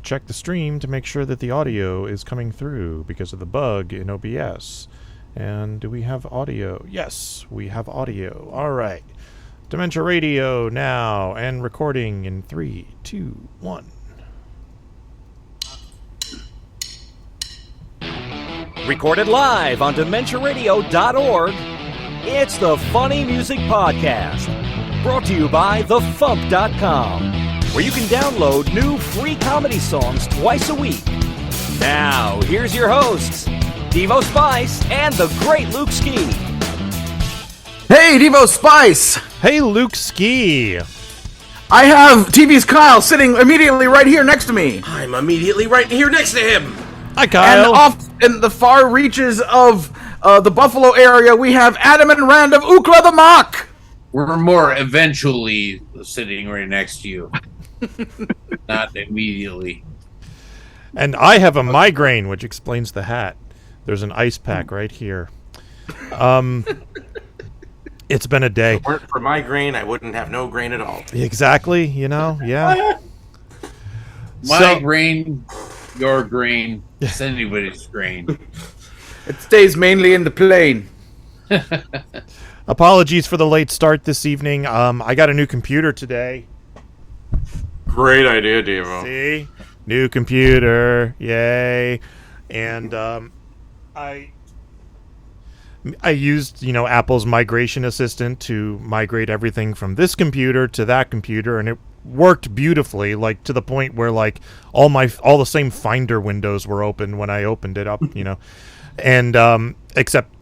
check the stream to make sure that the audio is coming through because of the bug in OBS. And do we have audio? Yes, we have audio. All right. Dementia Radio now and recording in 3, 2, 1. Recorded live on DementiaRadio.org, it's the Funny Music Podcast. Brought to you by TheFuMP.com, where you can download new free comedy songs twice a week. Now, here's your hosts, Devo Spice and the great Luke Ski. Hey, Devo Spice! Hey, Luke Ski! I have TV's Kyle sitting immediately right here next to me. I'm immediately right here next to him. Hi, Kyle! And off in the far reaches of the Buffalo area, we have Adam and Rand of Ookla the Mok! We're more eventually sitting right next to you. Not immediately. And I have a migraine, which explains the hat. There's an ice pack right here. It's been a day. If it weren't for my grain, I wouldn't have no grain at all. Exactly, yeah. My grain, your grain, it's anybody's grain. It stays mainly in the plane. Apologies for the late start this evening. I got a new computer today. Great idea, Devo. See? New computer. Yay. And I used, Apple's migration assistant to migrate everything from this computer to that computer, and it worked beautifully, like to the point where like all the same Finder windows were open when I opened it up, And except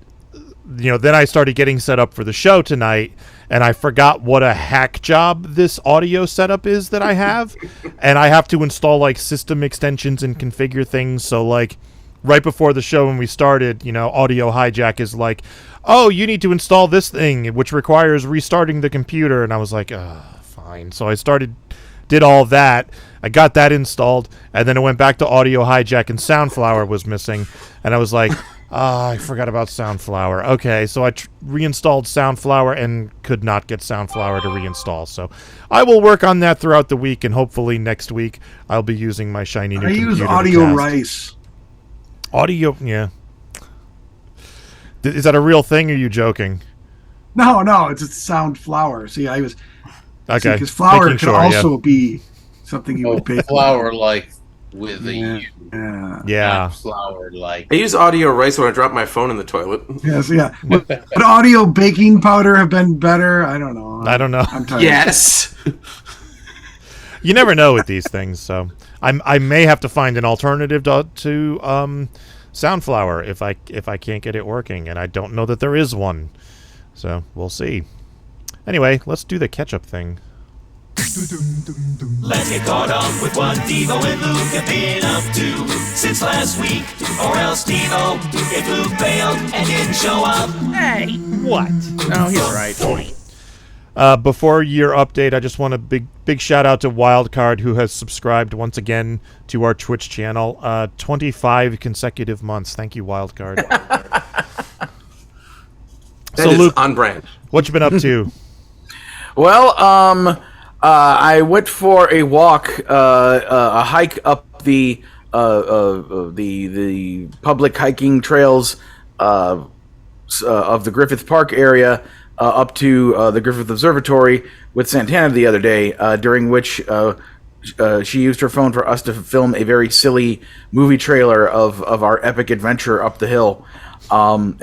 then I started getting set up for the show tonight, and I forgot what a hack job this audio setup is that I have. And I have to install like system extensions and configure things. So like right before the show when we started, Audio Hijack is like, oh, you need to install this thing, which requires restarting the computer. And I was like, fine. So I did all that. I got that installed, and then it went back to Audio Hijack, and Soundflower was missing. And I was like, I forgot about Soundflower. Okay, so I reinstalled Soundflower and could not get Soundflower to reinstall. So I will work on that throughout the week, and hopefully next week I'll be using my shiny new computer. I use Audio Rice. Audio, yeah. Is that a real thing, or are you joking? No, it's a Soundflower. See, I was... Okay. Because flour could also be something you would pay for. Flour like with a U. Yeah. Flour like. I use Audio Rice when I drop my phone in the toilet. Yes, yeah. Would audio baking powder have been better? I don't know. I'm tired. Yes. You never know with these things, so I may have to find an alternative to Soundflower if I can't get it working, and I don't know that there is one. So we'll see. Anyway, let's do the catch-up thing. Let's get caught up with what Devo and Luke have been up to since last week. Or else Devo, if Luke failed and didn't show up. Hey, what? No, he's right. Before your update, I just want a big shout out to Wildcard, who has subscribed once again to our Twitch channel. 25 consecutive months. Thank you, Wildcard. That is Luke, on brand. What you been up to? Well, I went for a walk, a hike up the public hiking trails of the Griffith Park area up to the Griffith Observatory with Santana the other day, during which she used her phone for us to film a very silly movie trailer of our epic adventure up the hill, and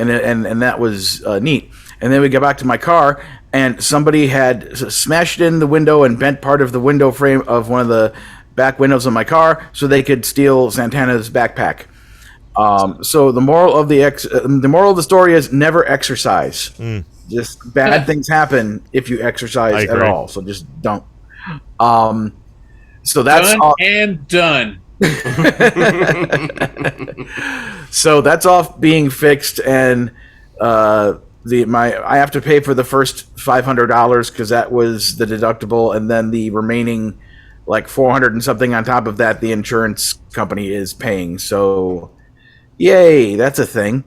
that was neat. And then we got back to my car, and somebody had smashed in the window and bent part of the window frame of one of the back windows of my car so they could steal Santana's backpack. So the moral of the story is never exercise. Just bad things happen if you exercise at all. So just don't. So that's done and done. So that's off being fixed, and I have to pay for the first $500 because that was the deductible, and then the remaining like 400 and something on top of that the insurance company is paying. So yay, that's a thing.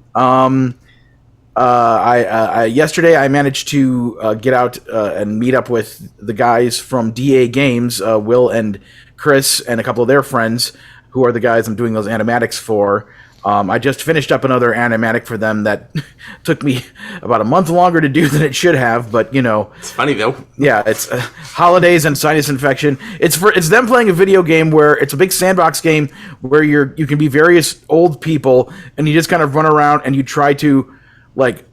Yesterday I managed to get out and meet up with the guys from DA Games, Will and Chris and a couple of their friends, who are the guys I'm doing those animatics for. I just finished up another animatic for them that took me about a month longer to do than it should have, but it's funny though. Yeah, it's holidays and sinus infection. It's them playing a video game where it's a big sandbox game where you can be various old people and you just kind of run around and you try to like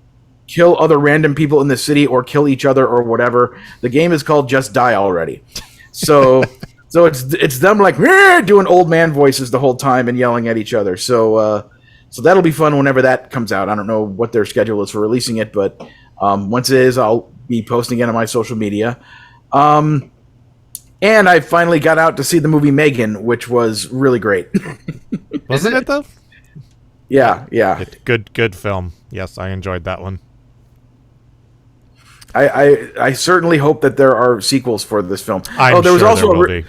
kill other random people in the city or kill each other or whatever. The game is called Just Die Already. So it's them like doing old man voices the whole time and yelling at each other. So that'll be fun whenever that comes out. I don't know what their schedule is for releasing it, but once it is, I'll be posting it on my social media. And I finally got out to see the movie Megan, which was really great. Wasn't it though? Yeah. Good film. Yes, I enjoyed that one. I certainly hope that there are sequels for this film. There was also there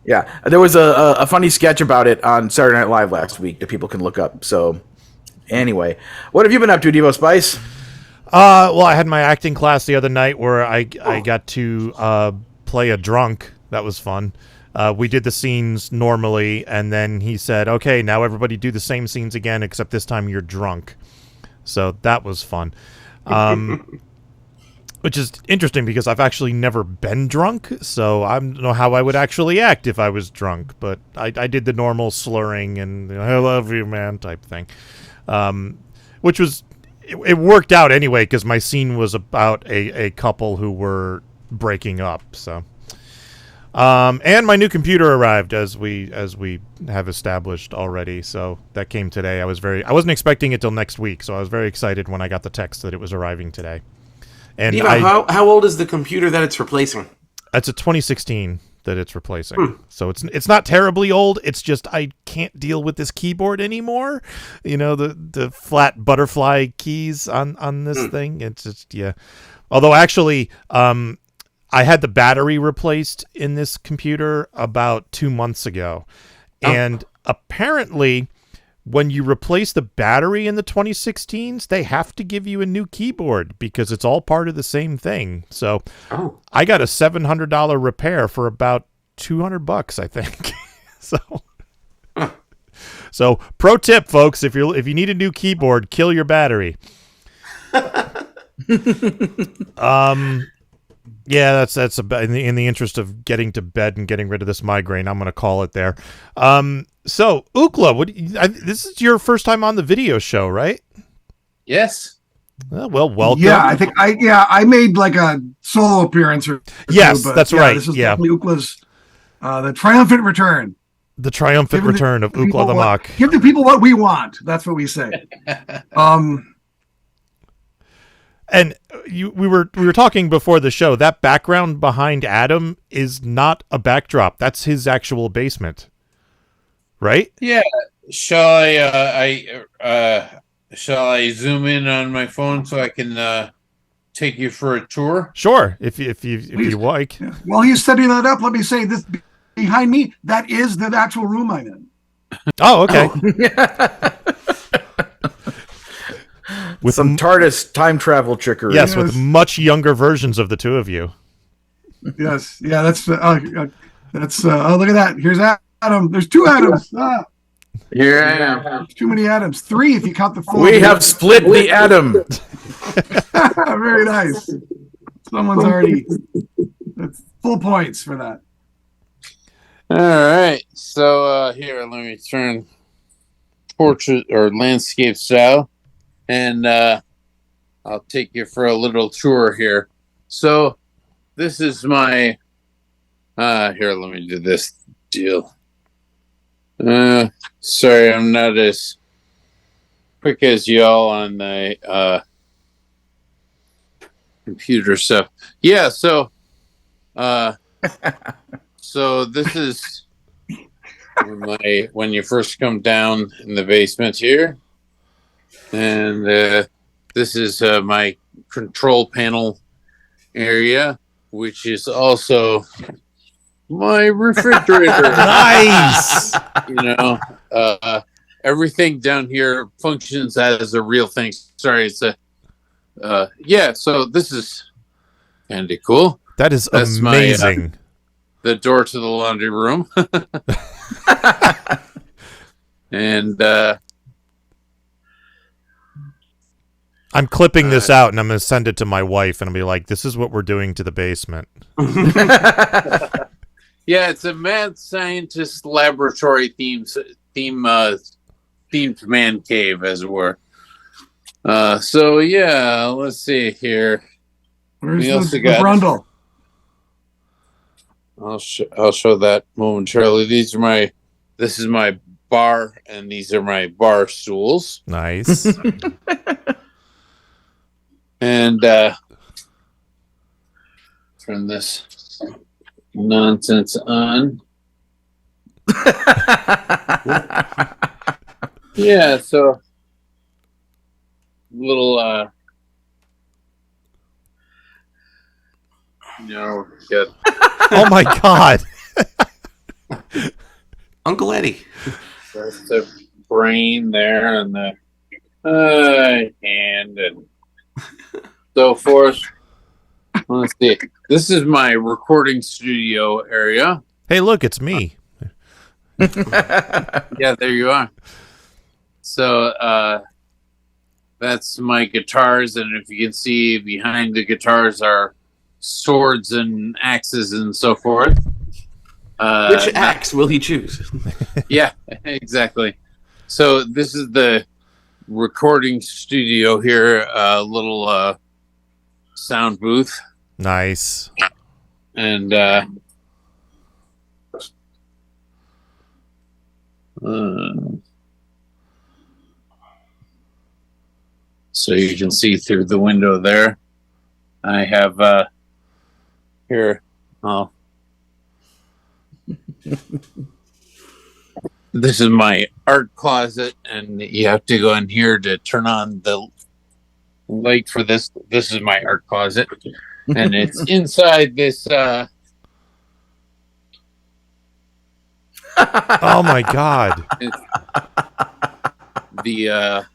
yeah, there was a funny sketch about it on Saturday Night Live last week that people can look up. So anyway, what have you been up to, Devo Spice? Well, I had my acting class the other night where I got to play a drunk. That was fun. We did the scenes normally, and then he said, okay, now everybody do the same scenes again, except this time you're drunk. So that was fun. Which is interesting because I've actually never been drunk, so I don't know how I would actually act if I was drunk. But I did the normal slurring and I love you, man type thing, which was it worked out anyway because my scene was about a couple who were breaking up. So, and my new computer arrived as we have established already. So that came today. I wasn't expecting it till next week, so I was very excited when I got the text that it was arriving today. And Devo, how old is the computer that it's replacing? It's a 2016 that it's replacing. So it's not terribly old. It's just I can't deal with this keyboard anymore. The flat butterfly keys on this thing. It's just Although actually, I had the battery replaced in this computer about 2 months ago, and apparently, when you replace the battery in the 2016s, they have to give you a new keyboard because it's all part of the same thing. So I got a $700 repair for about $200, I think. So pro tip, folks, if you need a new keyboard, kill your battery. Yeah, that's about in the interest of getting to bed and getting rid of this migraine. I'm going to call it there. So Ookla, this is your first time on the video show, right? Yes. Well, welcome. Yeah, I think I made like a solo appearance. Yes, that's right. This is definitely Ookla's the triumphant return. The triumphant return of Ookla the Mok. Give the people what we want. That's what we say. And we were talking before the show. That background behind Adam is not a backdrop. That's his actual basement, right? Yeah. Shall I zoom in on my phone so I can take you for a tour? Sure, if you like. Yeah. While he's setting that up, let me say this behind me. That is the actual room I'm in. Oh, okay. With some TARDIS time travel trickery. Yes, with much younger versions of the two of you. Yes, yeah, that's look at that. Here's Adam. There's two Adams. Here I am. There's too many Adams. Three if you count the full. We have split the atom. Very nice. Someone's already. That's full points for that. All right. So here, let me turn portrait or landscape style. And I'll take you for a little tour here. So this is my here, let me do this deal. Sorry, I'm not as quick as y'all on the computer stuff. Yeah, so so this is when you first come down in the basement here. And this is my control panel area, which is also my refrigerator. Nice. Everything down here functions as a real thing. Sorry, it's a so this is kind of cool. That's amazing. the door to the laundry room. And I'm clipping this out, and I'm going to send it to my wife, and I'll be like, "This is what we're doing to the basement." yeah, it's a mad scientist laboratory themed man cave, as it were. So yeah, let's see here. Where's the Brundle? I'll show that momentarily. This is my bar, and these are my bar stools. Nice. And turn this nonsense on. Yeah, so little get Oh my God. Uncle Eddie. there's the brain there and the hand and so forth. Let's see. This is my recording studio area. Hey, look, it's me. Yeah, there you are. So that's my guitars, and if you can see behind the guitars are swords and axes and so forth. Which axe will he choose? Yeah, exactly. So this is the recording studio here, little sound booth. Nice. And so you can see through the window there. I have here. Oh, this is my art closet, and you have to go in here to turn on the light for this. This is my art closet, and it's inside this. Oh my God. The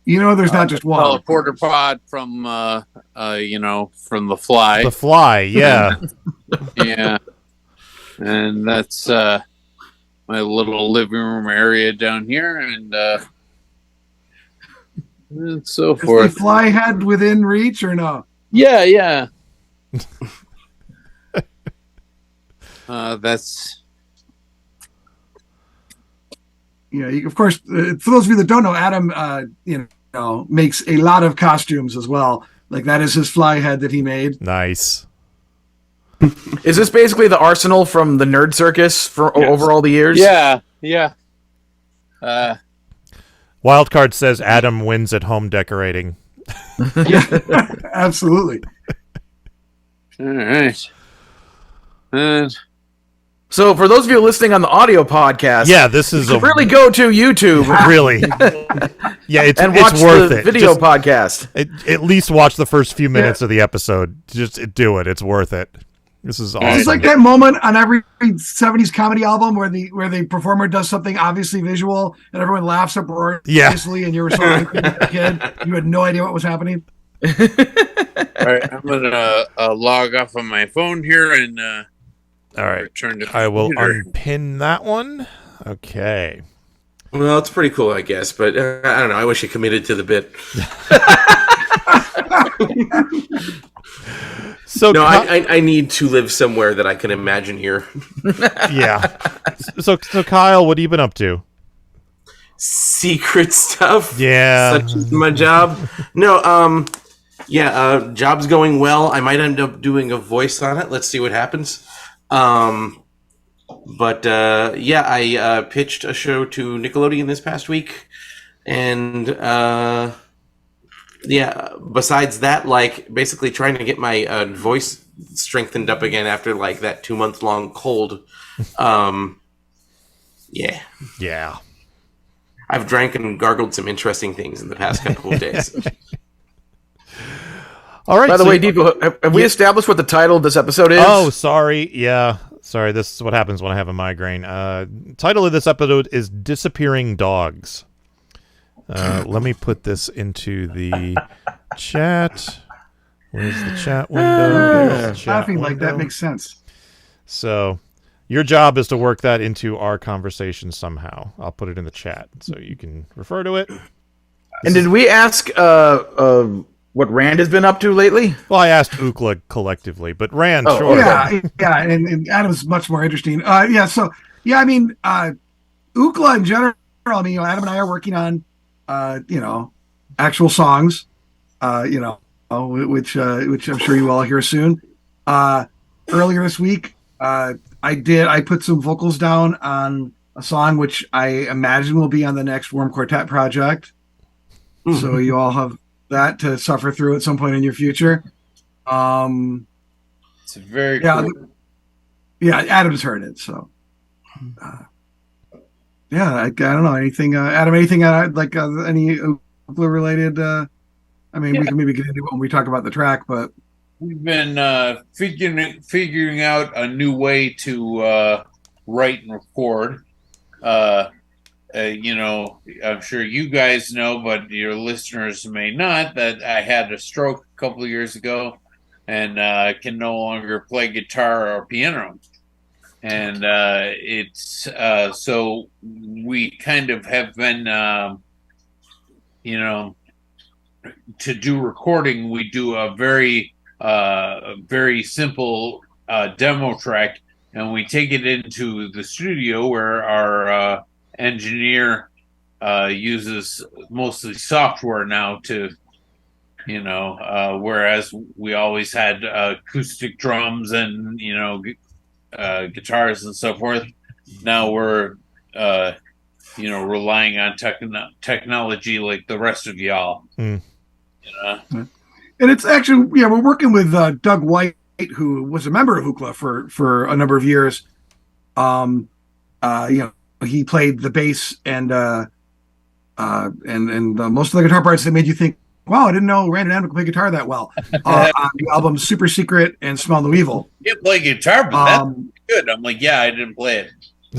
there's not just one. a porter pod from from The Fly. The Fly, yeah. Yeah, and that's my little living room area down here, and so Is forth. the fly head within reach or no? Yeah. That's. Yeah, of course. For those of you that don't know, Adam, makes a lot of costumes as well. Like that is his fly head that he made. Nice. Is this basically the arsenal from the Nerd Circus over all the years? Yeah. Wildcard says Adam wins at home decorating. Yeah, absolutely. All right. So for those of you listening on the audio podcast, Yeah, this is really go to YouTube really. Yeah, it's and watch worth the it. video Just podcast. at least watch the first few minutes of the episode. Just do it. It's worth it. This is awesome. It's like that moment on every 70s comedy album where the performer does something obviously visual and everyone laughs uproariously, and you were so angry as a kid, you had no idea what was happening. All right, I'm gonna log off on my phone here and All right. return to. I will computer. unpin that one. Okay. Well, it's pretty cool, I guess, but I don't know. I wish you committed to the bit. So No, I need to live somewhere that I can imagine here. yeah. So Kyle, what have you been up to? Secret stuff. Yeah. Such is my job. No, job's going well. I might end up doing a voice on it. Let's see what happens. I pitched a show to Nickelodeon this past week, and besides that, like basically trying to get my voice strengthened up again after like that 2-month long cold. Yeah. I've drank and gargled some interesting things in the past couple of days. All right. By the way, Devo, have we established what the title of this episode is? Oh, sorry. Yeah. Sorry. This is what happens when I have a migraine. Title of this episode is Disappearing Dogs. Let me put this into the chat. Where's the chat window? There's the chat Laughing like that window. makes sense. So your job is to work that into our conversation somehow. I'll put it in the chat so you can refer to it. And did we ask what Rand has been up to lately? Well, I asked Ookla collectively, but Rand, Oh, sure. Yeah, and Adam's much more interesting. Ookla in general, Adam and I are working on, actual songs, which I'm sure you all hear soon. Earlier this week, I put some vocals down on a song which I imagine will be on the next Worm Quartet project. Mm-hmm. So you all have that to suffer through at some point in your future. It's very cool. Yeah, Adam's heard it, so I don't know anything. Adam, anything like any Ookla related? We can maybe get into it when we talk about the track, but we've been figuring out a new way to write and record. I'm sure you guys know, but your listeners may not, that I had a stroke a couple of years ago and can no longer play guitar or piano. And so we kind of have been, to do recording, we do a very simple demo track, and we take it into the studio where our engineer uses mostly software now to, whereas we always had acoustic drums and, guitars and so forth. Now we're, relying on technology like the rest of y'all. And it's actually, we're working with Doug White, who was a member of Ookla for a number of years. He played the bass and most of the guitar parts that made you think, wow, I didn't know Rand and Adam could play guitar that well. On the albums Super Secret and Smell No Evil. You play guitar, but that's good. I'm like, I didn't play it.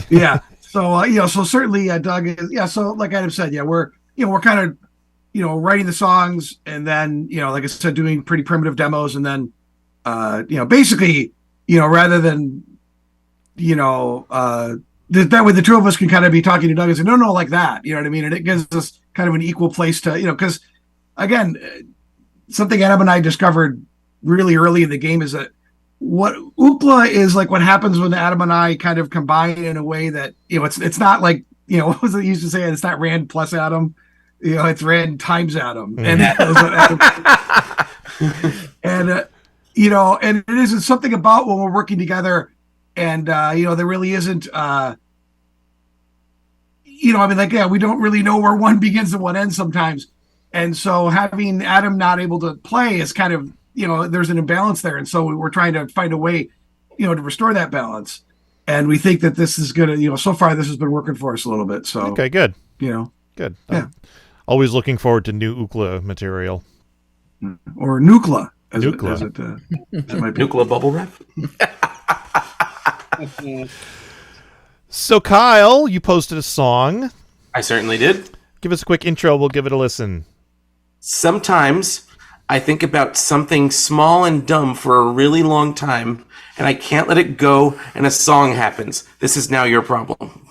Yeah. So, so certainly Doug is, so like Adam said, we're kind of, writing the songs and then, like I said, doing pretty primitive demos. And then, basically, rather than, that way the two of us can kind of be talking to Doug and say, no, like that, you know what I mean? And it gives us kind of an equal place to, because again, something Adam and I discovered really early in the game is that what Ookla is like what happens when Adam and I kind of combine in a way that, it's not like, what was it used to say? It's not Rand plus Adam, it's Rand times Adam. And that is what Adam, and it isn't something about when we're working together and, there really isn't, we don't really know where one begins and one ends sometimes. And so having Adam not able to play is kind of, there's an imbalance there. And so we're trying to find a way, to restore that balance. And we think that this is going to, so far this has been working for us a little bit. So, okay, good. Good. Yeah. I'm always looking forward to new Ookla material. Or Nookla. Nookla. As it might be. Ookla bubble wrap. So, Kyle, you posted a song. I certainly did. Give us a quick intro. We'll give it a listen. Sometimes I think about something small and dumb for a really long time, and I can't let it go, and a song happens. This is now your problem.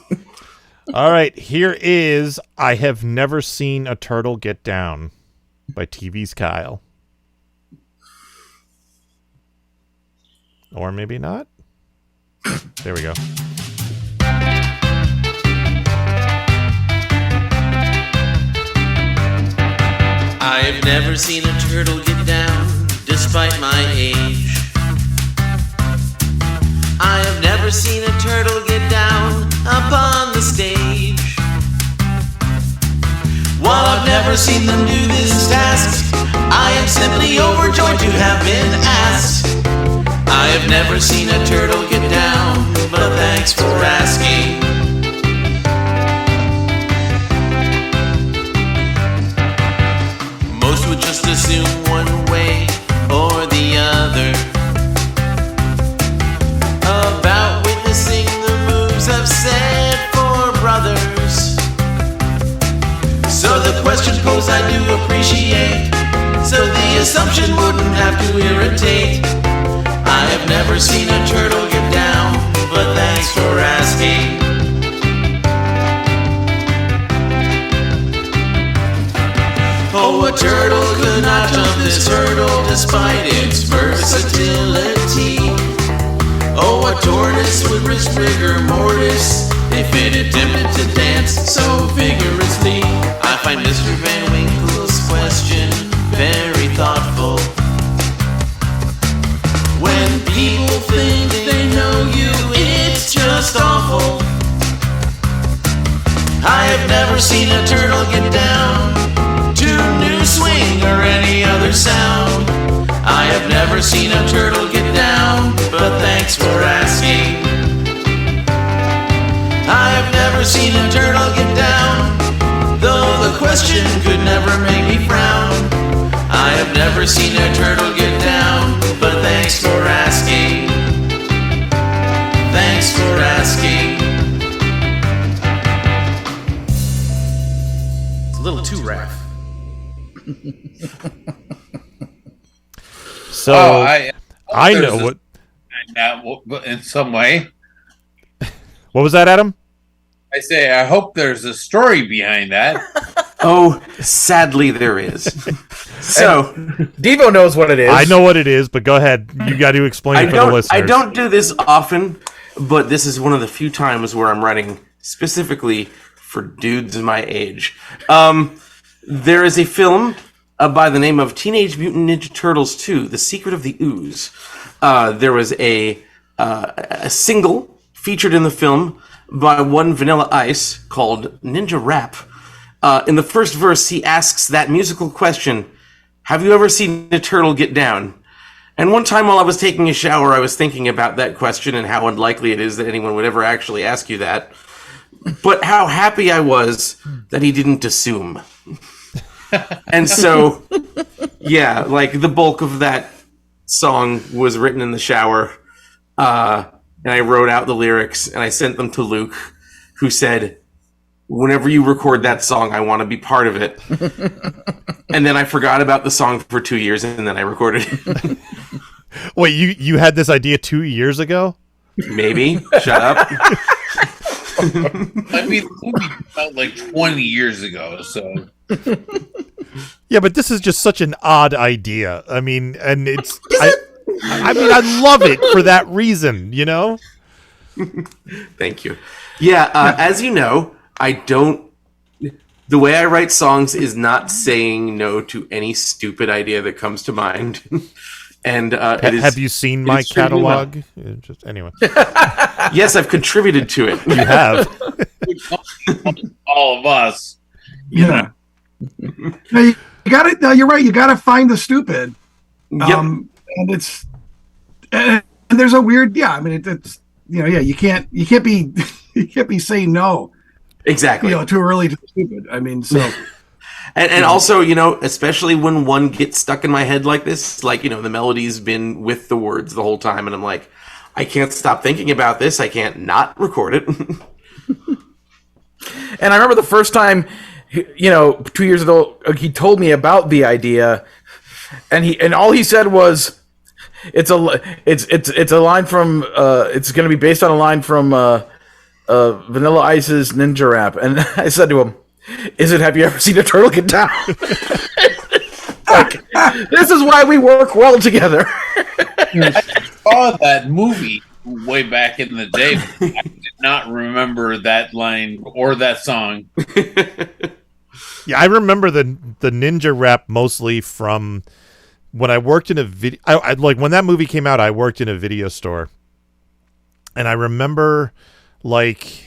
All right, here is I Have Never Seen a Turtle Get Down by TV's Kyle. Or maybe not. There we go. I've never seen a turtle get down, despite my age. I have never seen a turtle get down upon the stage. While I've never seen them do this task, I am simply overjoyed to have been asked. I have never seen a turtle get down, but thanks for asking. Most would just assume one way or the other about witnessing the moves I've set for brothers. So the question posed I do appreciate, so the assumption wouldn't have to irritate. I have never seen a turtle get down, but thanks for asking. Oh, a turtle could not jump this hurdle despite its versatility. Oh, a tortoise would risk rigor mortis if it attempted to dance so vigorously. I find Mr. Van Winkle's question very thoughtful. When people think they know you, it's just awful. I have never seen a turtle get down to new swing or any other sound. I have never seen a turtle get down, but thanks for asking. I have never seen a turtle get down, though the question could never make me frown. I have never seen a turtle get down, but thanks for asking. Thanks for asking. It's a little too rough. So I know what in some way. What was that, Adam? I say, I hope there's a story behind that. Oh, sadly there is. So, Devo knows what it is. I know what it is, but go ahead. You got to explain it for the listeners. I don't do this often, but this is one of the few times where I'm writing specifically for dudes my age. There is a film by the name of Teenage Mutant Ninja Turtles 2: The Secret of the Ooze. There was a single featured in the film by one Vanilla Ice called Ninja Rap. In the first verse, he asks that musical question, have you ever seen a turtle get down? And one time while I was taking a shower, I was thinking about that question and how unlikely it is that anyone would ever actually ask you that. But how happy I was that he didn't assume. And so, yeah, like the bulk of that song was written in the shower. And I wrote out the lyrics and I sent them to Luke, who said, whenever you record that song, I want to be part of it. And then I forgot about the song for 2 years and then I recorded it. Wait, you had this idea 2 years ago? Maybe. Shut up. I mean, the movie came out like 20 years ago, so. Yeah, but this is just such an odd idea. I mean, and it's... I mean, I love it for that reason, you know? Thank you. Yeah, as you know, I don't... The way I write songs is not saying no to any stupid idea that comes to mind. And have you seen my catalog? Just anyway. Yes, I've contributed to it. You have. All of us. Yeah. No, you got it. No, you're right. You got to find the stupid. Yep. And it's and there's a weird. Yeah, I mean, it's you know, yeah, you can't be you can't be saying no. Exactly. You know, too early to the stupid. I mean, so. And also, you know, especially when one gets stuck in my head like this, like, you know, the melody's been with the words the whole time, and I'm like, I can't stop thinking about this. I can't not record it. And I remember the first time, you know, 2 years ago, he told me about the idea, and all he said was, it's a line from it's going to be based on a line from Vanilla Ice's Ninja Rap, and I said to him, is it, have you ever seen a turtle get down? Like, this is why we work well together. I saw that movie way back in the day. I did not remember that line or that song. Yeah, I remember the Ninja Rap mostly from when I worked in a video. I like when that movie came out, I worked in a video store. And I remember, like,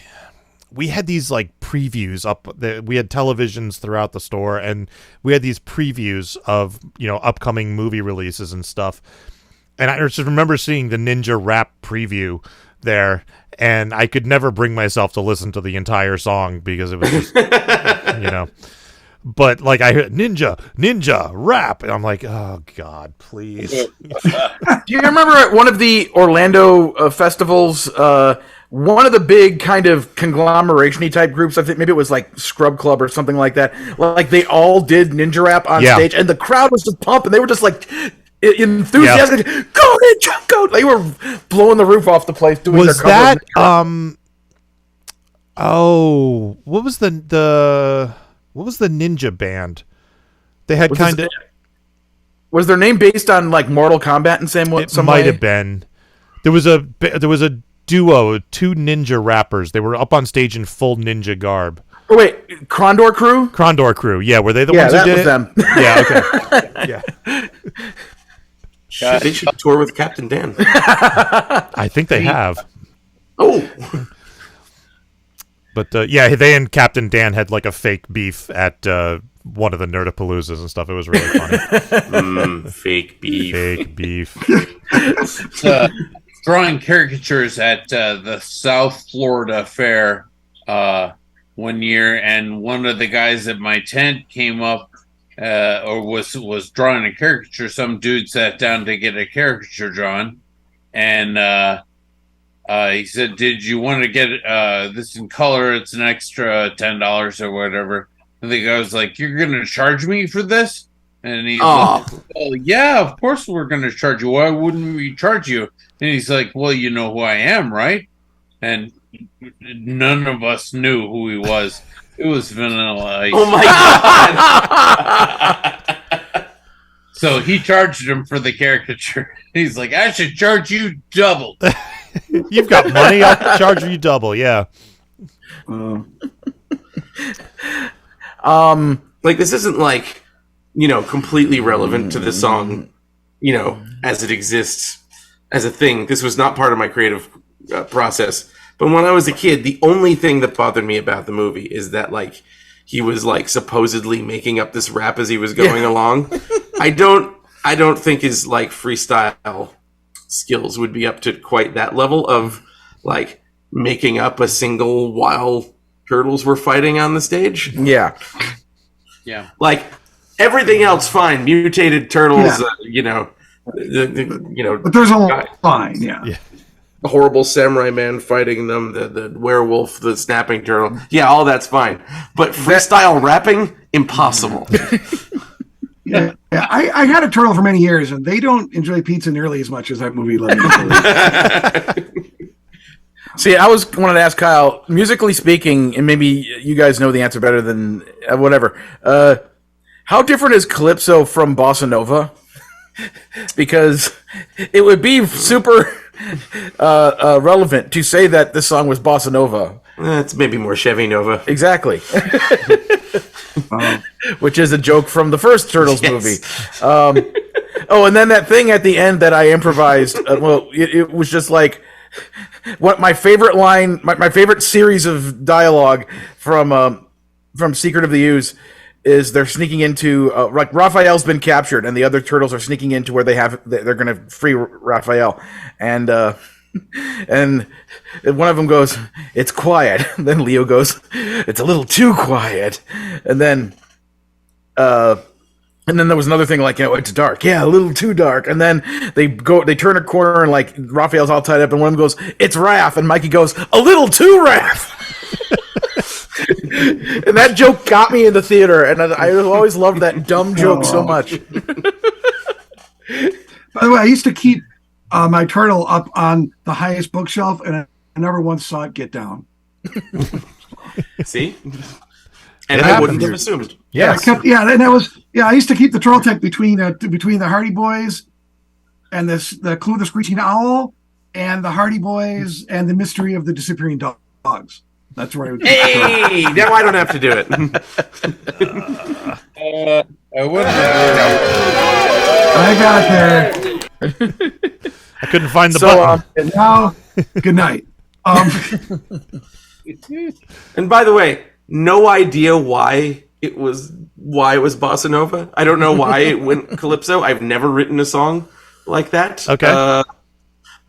we had these like previews up. We had televisions throughout the store, and we had these previews of, you know, upcoming movie releases and stuff. And I just remember seeing the Ninja Rap preview there, and I could never bring myself to listen to the entire song because it was just, you know. But like I heard Ninja Rap, and I'm like, oh God, please. Do you remember at one of the Orlando festivals? One of the big kind of conglomeration-y type groups, I think maybe it was like Scrub Club or something like that, like they all did Ninja Rap on stage, and the crowd was just pumping. They were just like, enthusiastic. Go Ninja, go! They were blowing the roof off the place. Doing Was their cover that oh, what was the ninja band? They had kind of. Was their name based on like Mortal Kombat in some way? It might have been. There was a duo, two ninja rappers. They were up on stage in full ninja garb. Oh wait, Krondor Crew? Krondor Crew. Yeah, were they the ones who did it? Them. Yeah, okay. Yeah. They should tour with Captain Dan. I think they have. Oh. But yeah, they and Captain Dan had like a fake beef at one of the Nerdapaloozas and stuff. It was really funny. Fake beef. Fake beef. Drawing caricatures at the South Florida Fair one year, and one of the guys at my tent came up or was drawing a caricature. Some dude sat down to get a caricature drawn, and he said, "Did you want to get this in color? It's an extra $10 or whatever." And the guy was like, "You're going to charge me for this?" And he's like, "Well, yeah, of course we're going to charge you. Why wouldn't we charge you?" And he's like, "Well, you know who I am, right?" And none of us knew who he was. It was Vanilla Ice. Oh my god! So he charged him for the caricature. He's like, "I should charge you double." You've got money, I'll charge you double. Yeah. Like, this isn't like, completely relevant to the song, as it exists as a thing. This was not part of my creative process. But when I was a kid, the only thing that bothered me about the movie is that, like, he was like supposedly making up this rap as he was going along. I don't think his like freestyle skills would be up to quite that level of like making up a single while turtles were fighting on the stage. Yeah. Like everything else, fine. Mutated turtles, But there's a line, yeah. The horrible samurai man fighting them, the werewolf, the snapping turtle. Yeah, all that's fine. But freestyle rapping, impossible. Yeah. I had a turtle for many years, and they don't enjoy pizza nearly as much as that movie let me. See, I wanted to ask Kyle, musically speaking, and maybe you guys know the answer better than whatever. How different is Calypso from Bossa Nova? Because it would be super relevant to say that this song was Bossa Nova. It's maybe more Chevy Nova. Exactly. Which is a joke from the first Turtles movie. And then that thing at the end that I improvised, it was just like what my favorite line, my favorite series of dialogue from Secret of the Ooze is they're sneaking into like Raphael's been captured and the other turtles are sneaking into where they're going to free Raphael, and one of them goes, "It's quiet." Then Leo goes, "It's a little too quiet." And then there was another thing like, "It's dark." Yeah, a little too dark. And then they turn a corner and like Raphael's all tied up and one of them goes, "It's Raph." And Mikey goes, "A little too Raph." And that joke got me in the theater, and I always loved that dumb joke so much. By the way, I used to keep my turtle up on the highest bookshelf, and I never once saw it get down. See? And I wouldn't have assumed. Yes. I used to keep the turtle tech between the Hardy Boys and the Clue the Screeching Owl and the Hardy Boys and the Mystery of the Disappearing Dogs. That's where I would. Hey, now I don't have to do it. I wouldn't. I got there. I couldn't find the button. And now, good night. And by the way, no idea why it was Bossa Nova. I don't know why it went Calypso. I've never written a song like that. Okay.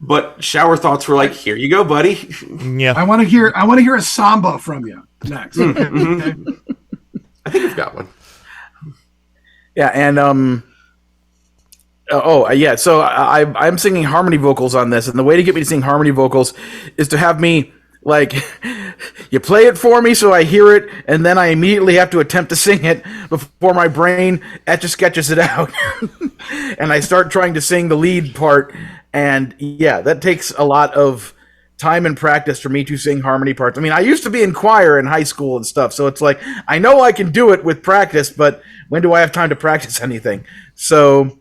But Shower Thoughts were like, "Here you go, buddy." Yeah. I want to hear a samba from you next. Mm-hmm. I think I've got one. Yeah, and so I'm singing harmony vocals on this, and the way to get me to sing harmony vocals is to have me Like, you play it for me so I hear it, and then I immediately have to attempt to sing it before my brain etch-a-sketches it out. And I start trying to sing the lead part, and yeah, that takes a lot of time and practice for me to sing harmony parts. I mean, I used to be in choir in high school and stuff, so it's like, I know I can do it with practice, but when do I have time to practice anything? So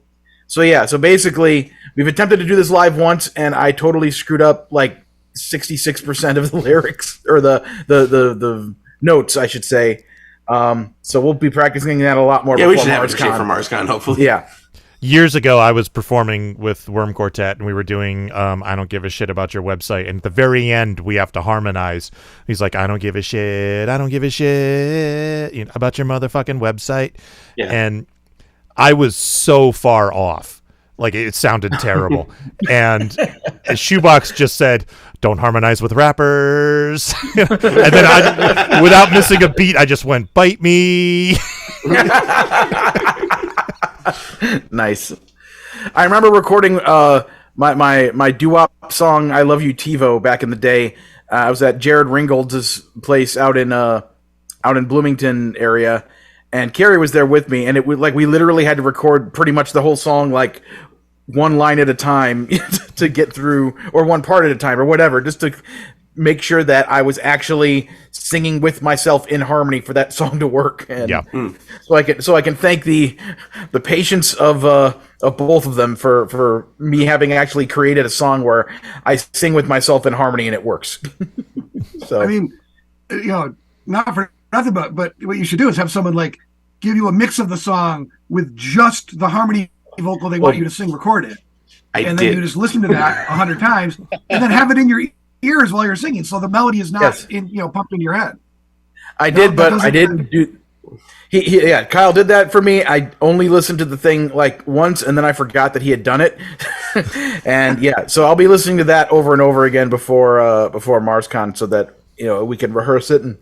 basically, we've attempted to do this live once, and I totally screwed up, like, 66% of the lyrics, or the notes, I should say. So we'll be practicing that a lot more. Yeah, we should have it for MarsCon, hopefully. Yeah. Years ago, I was performing with Worm Quartet, and we were doing I Don't Give a Shit About Your Website, and at the very end, we have to harmonize. He's like, I don't give a shit about your motherfucking website. Yeah. And I was so far off. Like, it sounded terrible. And Shoebox just said, don't harmonize with rappers. And then I, without missing a beat, I just went, bite me. Nice. I remember recording my doo-wop song "I Love You, TiVo" back in the day. I was at Jared Ringgold's place out in Bloomington area, and Carrie was there with me, and it was like we literally had to record pretty much the whole song, like one line at a time to get through, or one part at a time, or whatever, just to make sure that I was actually singing with myself in harmony for that song to work. And yeah. So I can thank the patience of both of them for me having actually created a song where I sing with myself in harmony and it works. So I mean, not for nothing, but what you should do is have someone like give you a mix of the song with just the harmony vocal they want you to sing recorded. Then you just listen to that 100 times and then have it in your ears while you're singing, so the melody is not pumped into your head. I didn't do. Kyle did that for me. I only listened to the thing like once, and then I forgot that he had done it. And so I'll be listening to that over and over again before MarsCon, so that we can rehearse it and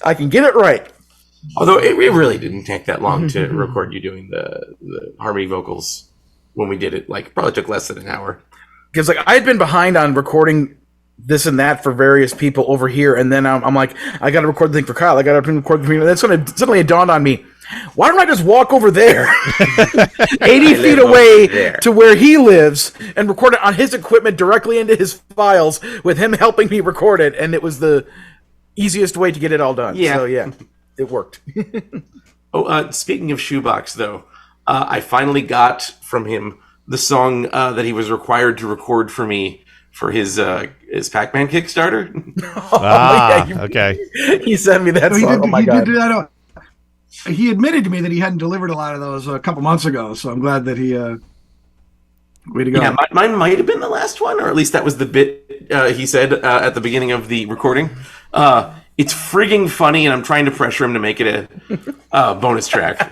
I can get it right. Although it really didn't take that long to record you doing the harmony vocals when we did it. Like, probably took less than an hour. Because like I had been behind on recording this and that for various people over here, and then I'm like, I got to record the thing for Kyle. I got to record the thing. And then suddenly it dawned on me, why don't I just walk over there, 80 feet away to where he lives, and record it on his equipment directly into his files with him helping me record it, and it was the easiest way to get it all done. Yeah. So it worked. Speaking of Shoebox, though, I finally got from him the song that he was required to record for me for his Pac-Man Kickstarter. Okay. He sent me that song. Oh my God. He admitted to me that he hadn't delivered a lot of those a couple months ago, so I'm glad that he way to go. Yeah, mine might have been the last one, or at least that was the bit he said at the beginning of the recording. It's frigging funny, and I'm trying to pressure him to make it a bonus track.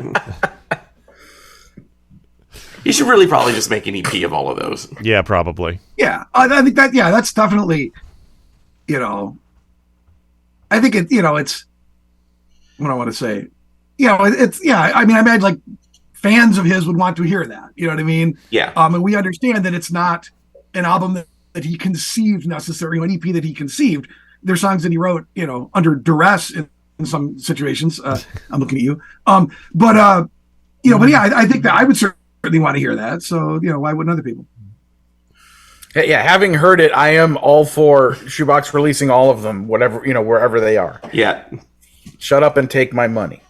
You should really probably just make an EP of all of those. Yeah, probably. Yeah, I think that. Yeah, that's definitely. I think it. It's what I want to say. It's. Yeah, I mean, I imagine like fans of his would want to hear that. You know what I mean? Yeah. And we understand that it's not an album that he conceived necessarily, an EP that he conceived. There's songs that he wrote, under duress in some situations. I'm looking at you. But I think that I would certainly want to hear that. So, why wouldn't other people? Yeah, having heard it, I am all for Shoebox releasing all of them, whatever, wherever they are. Yeah. Shut up and take my money.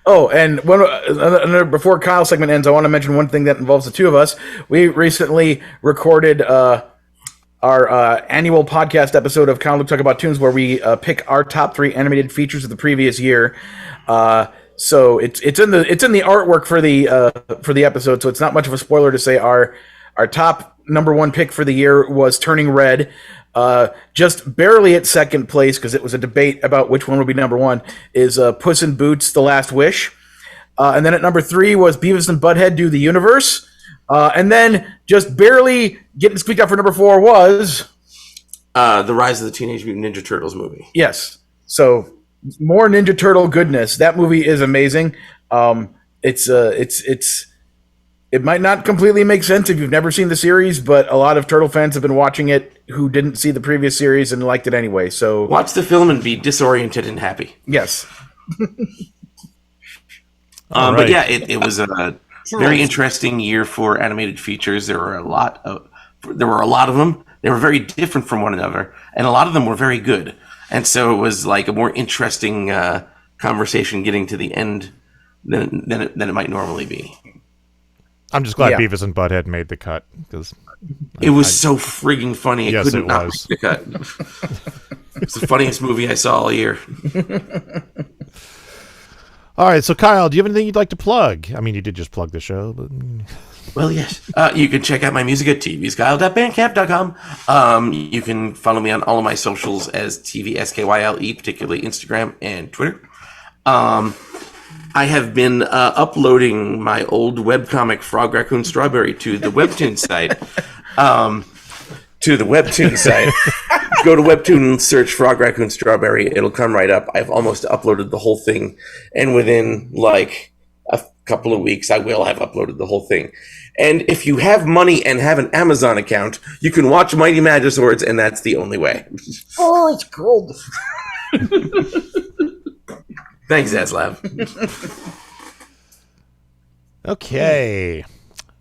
Oh, and before Kyle's segment ends, I want to mention one thing that involves the two of us. We recently recorded our annual podcast episode of Kyle Luke Talk About Tunes, where we pick our top 3 animated features of the previous year. So it's in the artwork for the episode, so it's not much of a spoiler to say our top number 1 pick for the year was Turning Red. Just barely at second place, because it was a debate about which one would be number 1, is Puss in Boots: The Last Wish. And then at number 3 was Beavis and Butthead Do the Universe. And then just barely getting squeaked out for number 4 was The Rise of the Teenage Mutant Ninja Turtles movie. Yes. So more Ninja Turtle goodness. That movie is amazing. It's It might not completely make sense if you've never seen the series, but a lot of Turtle fans have been watching it who didn't see the previous series and liked it anyway. So watch the film and be disoriented and happy. Yes. But yeah, it was a very interesting year for animated features. There were a lot of them. They were very different from one another, and a lot of them were very good. And so it was like a more interesting conversation getting to the end than it might normally be. I'm just glad Beavis and Butthead made the cut because it was so friggin' funny. Yes, it not was. make the cut. It's the funniest movie I saw all year. All right, so Kyle, do you have anything you'd like to plug? I mean, you did just plug the show, but well, yes. You can check out my music at tvskyle.bandcamp.com. You can follow me on all of my socials as TVSKYLE, particularly Instagram and Twitter. I have been uploading my old webcomic Frog Raccoon Strawberry to the Webtoon site. Go to Webtoon and search Frog Raccoon Strawberry. It'll come right up. I've almost uploaded the whole thing. And within like a couple of weeks, I will have uploaded the whole thing. And if you have money and have an Amazon account, you can watch Mighty Magiswords, and that's the only way. Oh, it's cold. Thanks, Zaslav. okay.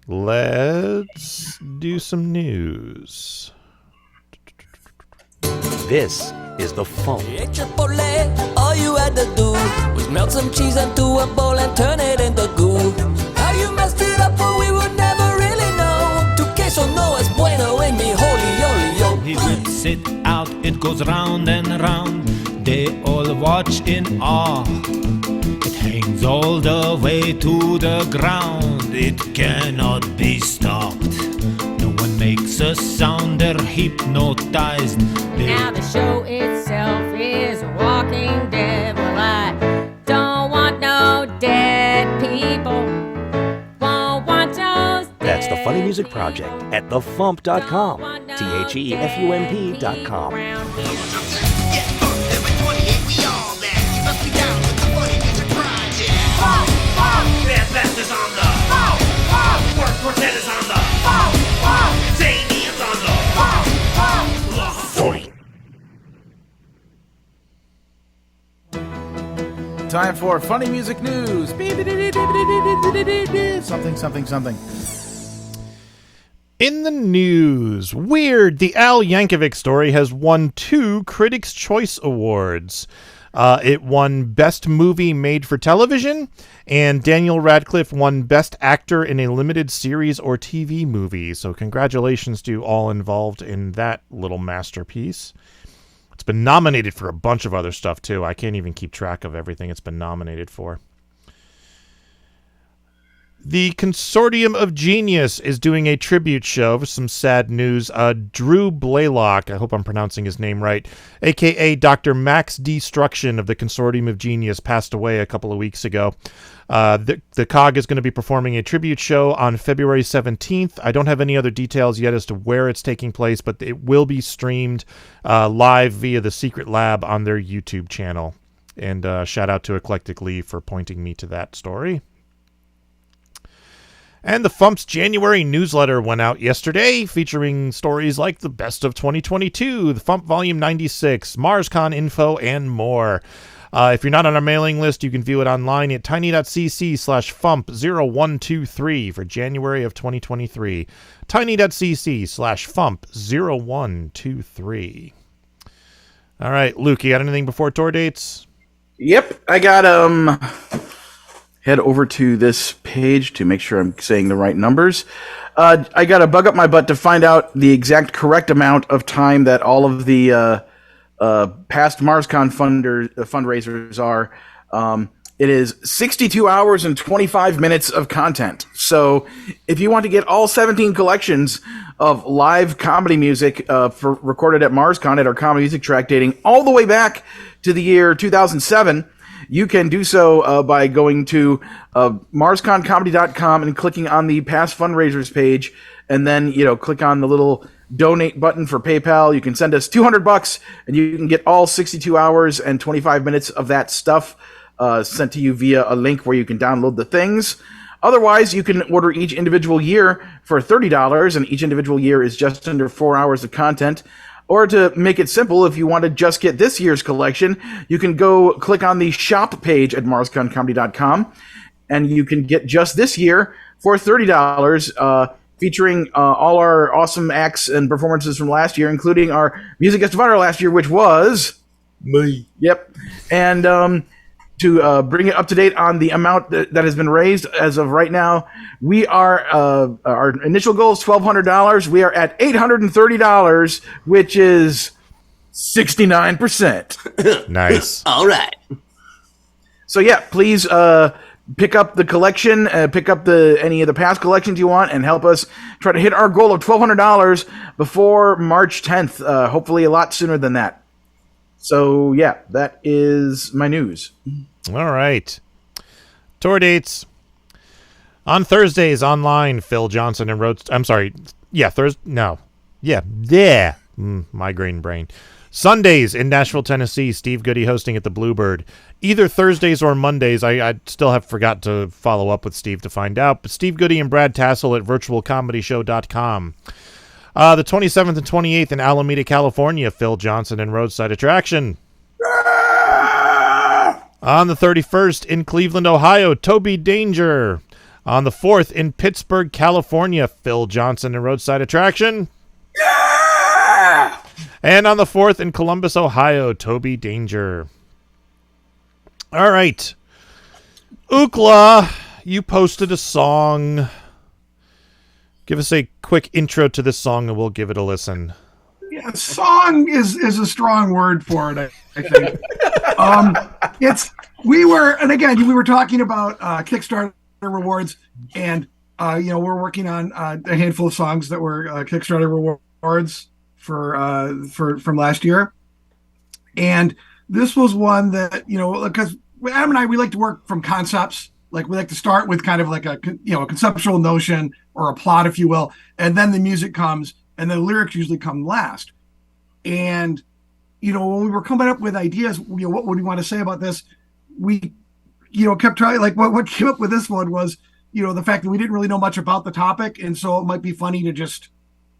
Let's do some news. This is the FuMP. At Chipotle, all you had to do was melt some cheese into a bowl and turn it into goo. How you messed it up, but we would never really know. Tu queso no es bueno en mi holy yo. He whips it out, it goes round and round. They all watch in awe. It hangs all the way to the ground. It cannot be stopped. No one makes a sound, they're hypnotized. Now the show itself is a walking dead. Well, I don't want no dead people. Won't want those dead. That's the Funny Music Project at thefump.com. THEFUMP.com. Is on the Work Quartet is on the Zanian's on the Time for funny music news. Something. In the news, weird, the Al Yankovic story has won 2 Critics' Choice Awards. It won Best Movie Made for Television, and Daniel Radcliffe won Best Actor in a Limited Series or TV Movie. So congratulations to all involved in that little masterpiece. It's been nominated for a bunch of other stuff, too. I can't even keep track of everything it's been nominated for. The Consortium of Genius is doing a tribute show for some sad news. Drew Blaylock, I hope I'm pronouncing his name right, a.k.a. Dr. Max Destruction of the Consortium of Genius, passed away a couple of weeks ago. The COG is going to be performing a tribute show on February 17th. I don't have any other details yet as to where it's taking place, but it will be streamed live via the Secret Lab on their YouTube channel. And shout out to Eclectic Lee for pointing me to that story. And the FuMP's January newsletter went out yesterday, featuring stories like the best of 2022, the FuMP Volume 96, MarsCon info, and more. If you're not on our mailing list, you can view it online at tiny.cc/FuMP0123 for January of 2023. tiny.cc/FuMP0123. All right, Luke, you got anything before tour dates? Yep, I got head over to this page to make sure I'm saying the right numbers. I got to bug up my butt to find out the exact correct amount of time that all of the past MarsCon fundraisers are. It is 62 hours and 25 minutes of content. So if you want to get all 17 collections of live comedy music recorded at MarsCon at our comedy music track dating all the way back to the year 2007, you can do so by going to MarsConComedy.com and clicking on the past fundraisers page, and then click on the little donate button for PayPal. You can send us $200, and you can get all 62 hours and 25 minutes of that stuff sent to you via a link where you can download the things. Otherwise, you can order each individual year for $30, and each individual year is just under 4 hours of content. Or to make it simple, if you want to just get this year's collection, you can go click on the shop page at marsguncomedy.com, and you can get just this year for $30, featuring all our awesome acts and performances from last year, including our music guest of honor last year, which was me. Yep. And to bring it up to date on the amount that has been raised as of right now, we are our initial goal is $1,200. We are at $830, which is 69%. Nice. All right. So yeah, please pick up the collection, pick up any of the past collections you want, and help us try to hit our goal of $1,200 before March 10th. Hopefully a lot sooner than that. So yeah, that is my news. All right. Tour dates. On Thursdays online, Phil Johnson and Rhodes. I'm sorry. Yeah, Thursday. No. Yeah. Yeah. Migraine brain. Sundays in Nashville, Tennessee. Steve Goody hosting at the Bluebird. Either Thursdays or Mondays. I still have forgot to follow up with Steve to find out. But Steve Goody and Brad Tassel at virtualcomedyshow.com. The 27th and 28th in Alameda, California. Phil Johnson and Roadside Attraction. On the 31st in Cleveland, Ohio. Toby Danger. On the 4th in Pittsburgh, California. Phil Johnson and Roadside Attraction. And on the 4th in Columbus, Ohio, Toby Danger. All right. Ookla, you posted a song. Give us a quick intro to this song and we'll give it a listen. Yeah, song is a strong word for it, I think. We were talking about Kickstarter rewards, and we're working on a handful of songs that were Kickstarter rewards from last year, and this was one that because Adam and I, we like to work from concepts. Like, we like to start with kind of like a conceptual notion or a plot, if you will, and then the music comes, and the lyrics usually come last. And when we were coming up with ideas, what would we want to say about this? We kept trying. Like, what came up with this one was the fact that we didn't really know much about the topic, and so it might be funny to just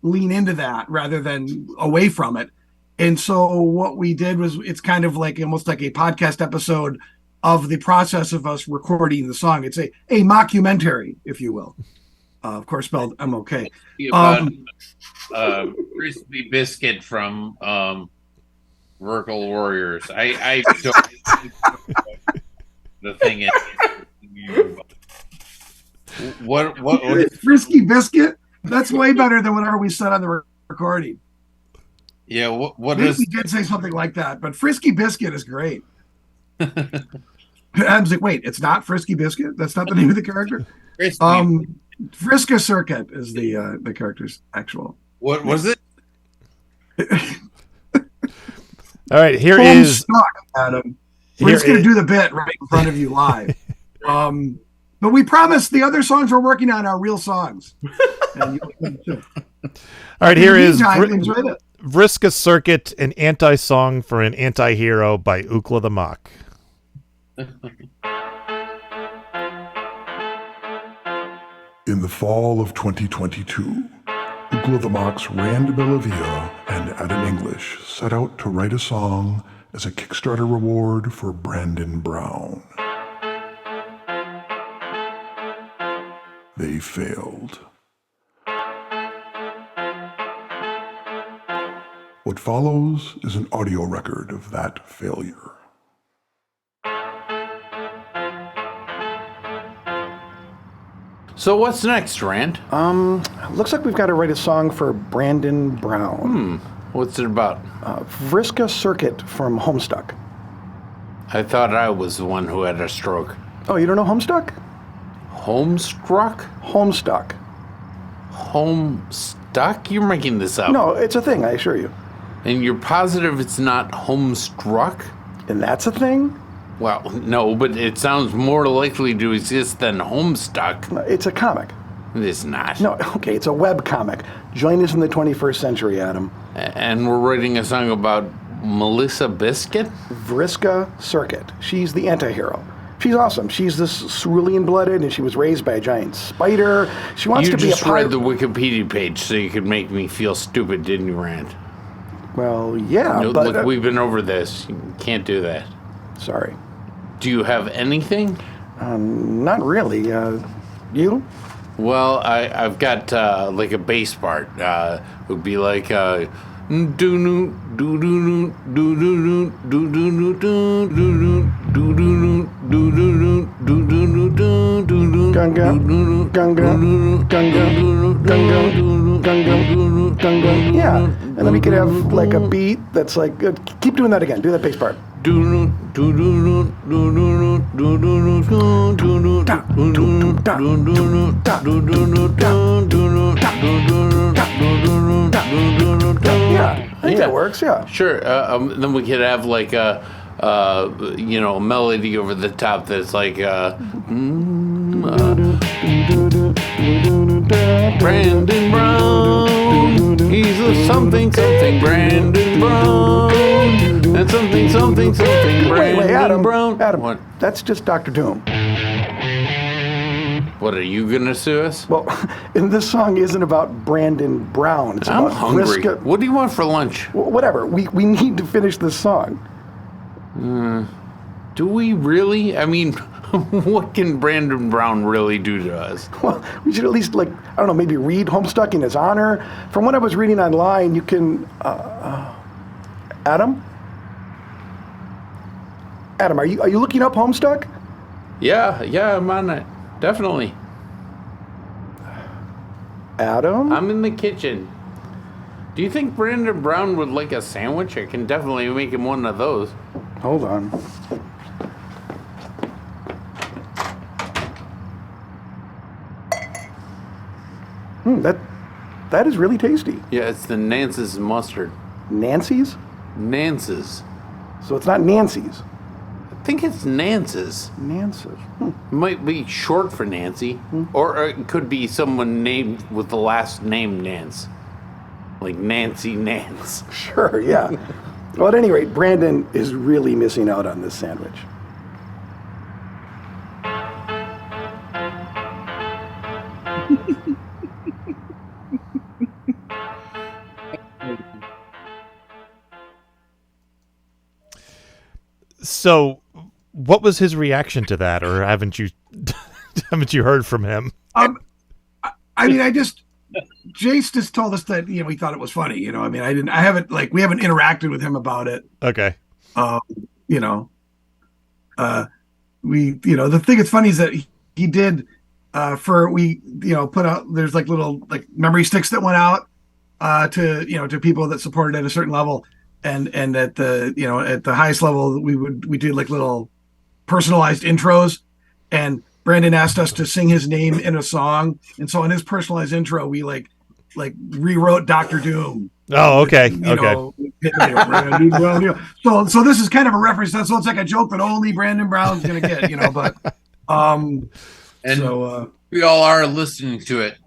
lean into that rather than away from it. And so what we did was, it's kind of like almost like a podcast episode of the process of us recording the song. It's a mockumentary, if you will. Of course, spelled M-O-K. Crispy Biscuit from Vertical Warriors. I don't the thing is, what Frisky Biscuit? That's way better than whatever we said on the recording. Yeah, what Maybe is? we did say something like that, but Frisky Biscuit is great. I was like, wait, it's not Frisky Biscuit? That's not the name of the character? Vriska Serket is the character's actual. What was it? All right, here is Adam. We're just going to do the bit right in front of you live. But we promise the other songs we're working on are real songs. And all right, here is Vriska Serket, an anti-song for an anti-hero by Ookla the Mok. In the fall of 2022, Ookla the Mok's Rand Bellavia and Adam English set out to write a song as a Kickstarter reward for Brandon Brown. They failed. What follows is an audio record of that failure. So what's next, Rand? Looks like we've got to write a song for Brandon Brown. What's it about? Vriska Serket from Homestuck. I thought I was the one who had a stroke. Oh, you don't know Homestuck? Homestruck? Homestuck. Homestuck? You're making this up. No, it's a thing, I assure you. And you're positive it's not homestruck? And that's a thing? Well, no, but it sounds more likely to exist than Homestuck. No, it's a comic. It is not. No, okay, it's a web comic. Join us in the 21st century, Adam. And we're writing a song about Melissa Biscuit? Vriska Serket. She's the anti-hero. She's awesome. She's this cerulean-blooded, and she was raised by a giant spider. She wants to be a just pirate. read the Wikipedia page so you could make me feel stupid, didn't you, Rand? Well, yeah, No, but... look, we've been over this. You can't do that. Sorry. Do you have anything? Not really. You? Well, I've got like a bass part. It would be like do do do do do do do do do do do do Gunga, gunga, gunga, gunga, gunga, gunga. Yeah, and then we could have like a beat that's like, keep doing that again. Do that bass part. Yeah, I think that works. Yeah, sure. Then we could have like a melody over the top that's like Brandon Brown. He's a something Brandon Brown. And something Brandon wait, Adam, Brown. Adam, What? that's just Dr. Doom. What, are you gonna sue us? Well, and this song isn't about Brandon Brown. It's I'm about hungry. Vriska. What do you want for lunch? Whatever. We need to finish this song. Do we really? I mean, what can Brandon Brown really do to us? Well, we should at least, like, I don't know, maybe read Homestuck in his honor. From what I was reading online, you can... Adam? Adam, are you looking up Homestuck? Yeah, I'm on it. Definitely. Adam? I'm in the kitchen. Do you think Brandon Brown would like a sandwich? I can definitely make him one of those. Hold on. That is really tasty. Yeah, it's the Nance's mustard. Nancy's? Nance's. So it's not Nancy's. I think it's Nance's. Nance's. Might be short for Nancy. Or it could be someone named with the last name Nance. Like Nancy Nance. Sure, yeah. Well, at any rate, Brandon is really missing out on this sandwich. So, what was his reaction to that, or haven't you heard from him? I mean, Jace just told us that he thought it was funny. I mean, I haven't we haven't interacted with him about it. Okay. The thing that's funny is that he did put out, there's like little memory sticks that went out to people that supported at a certain level. And at the at the highest level we did like little personalized intros, and Brandon asked us to sing his name in a song, and so in his personalized intro we like rewrote Dr. Doom. Oh, okay. So this is kind of a reference to that, so it's like a joke that only Brandon Brown's gonna get, but we all are listening to it.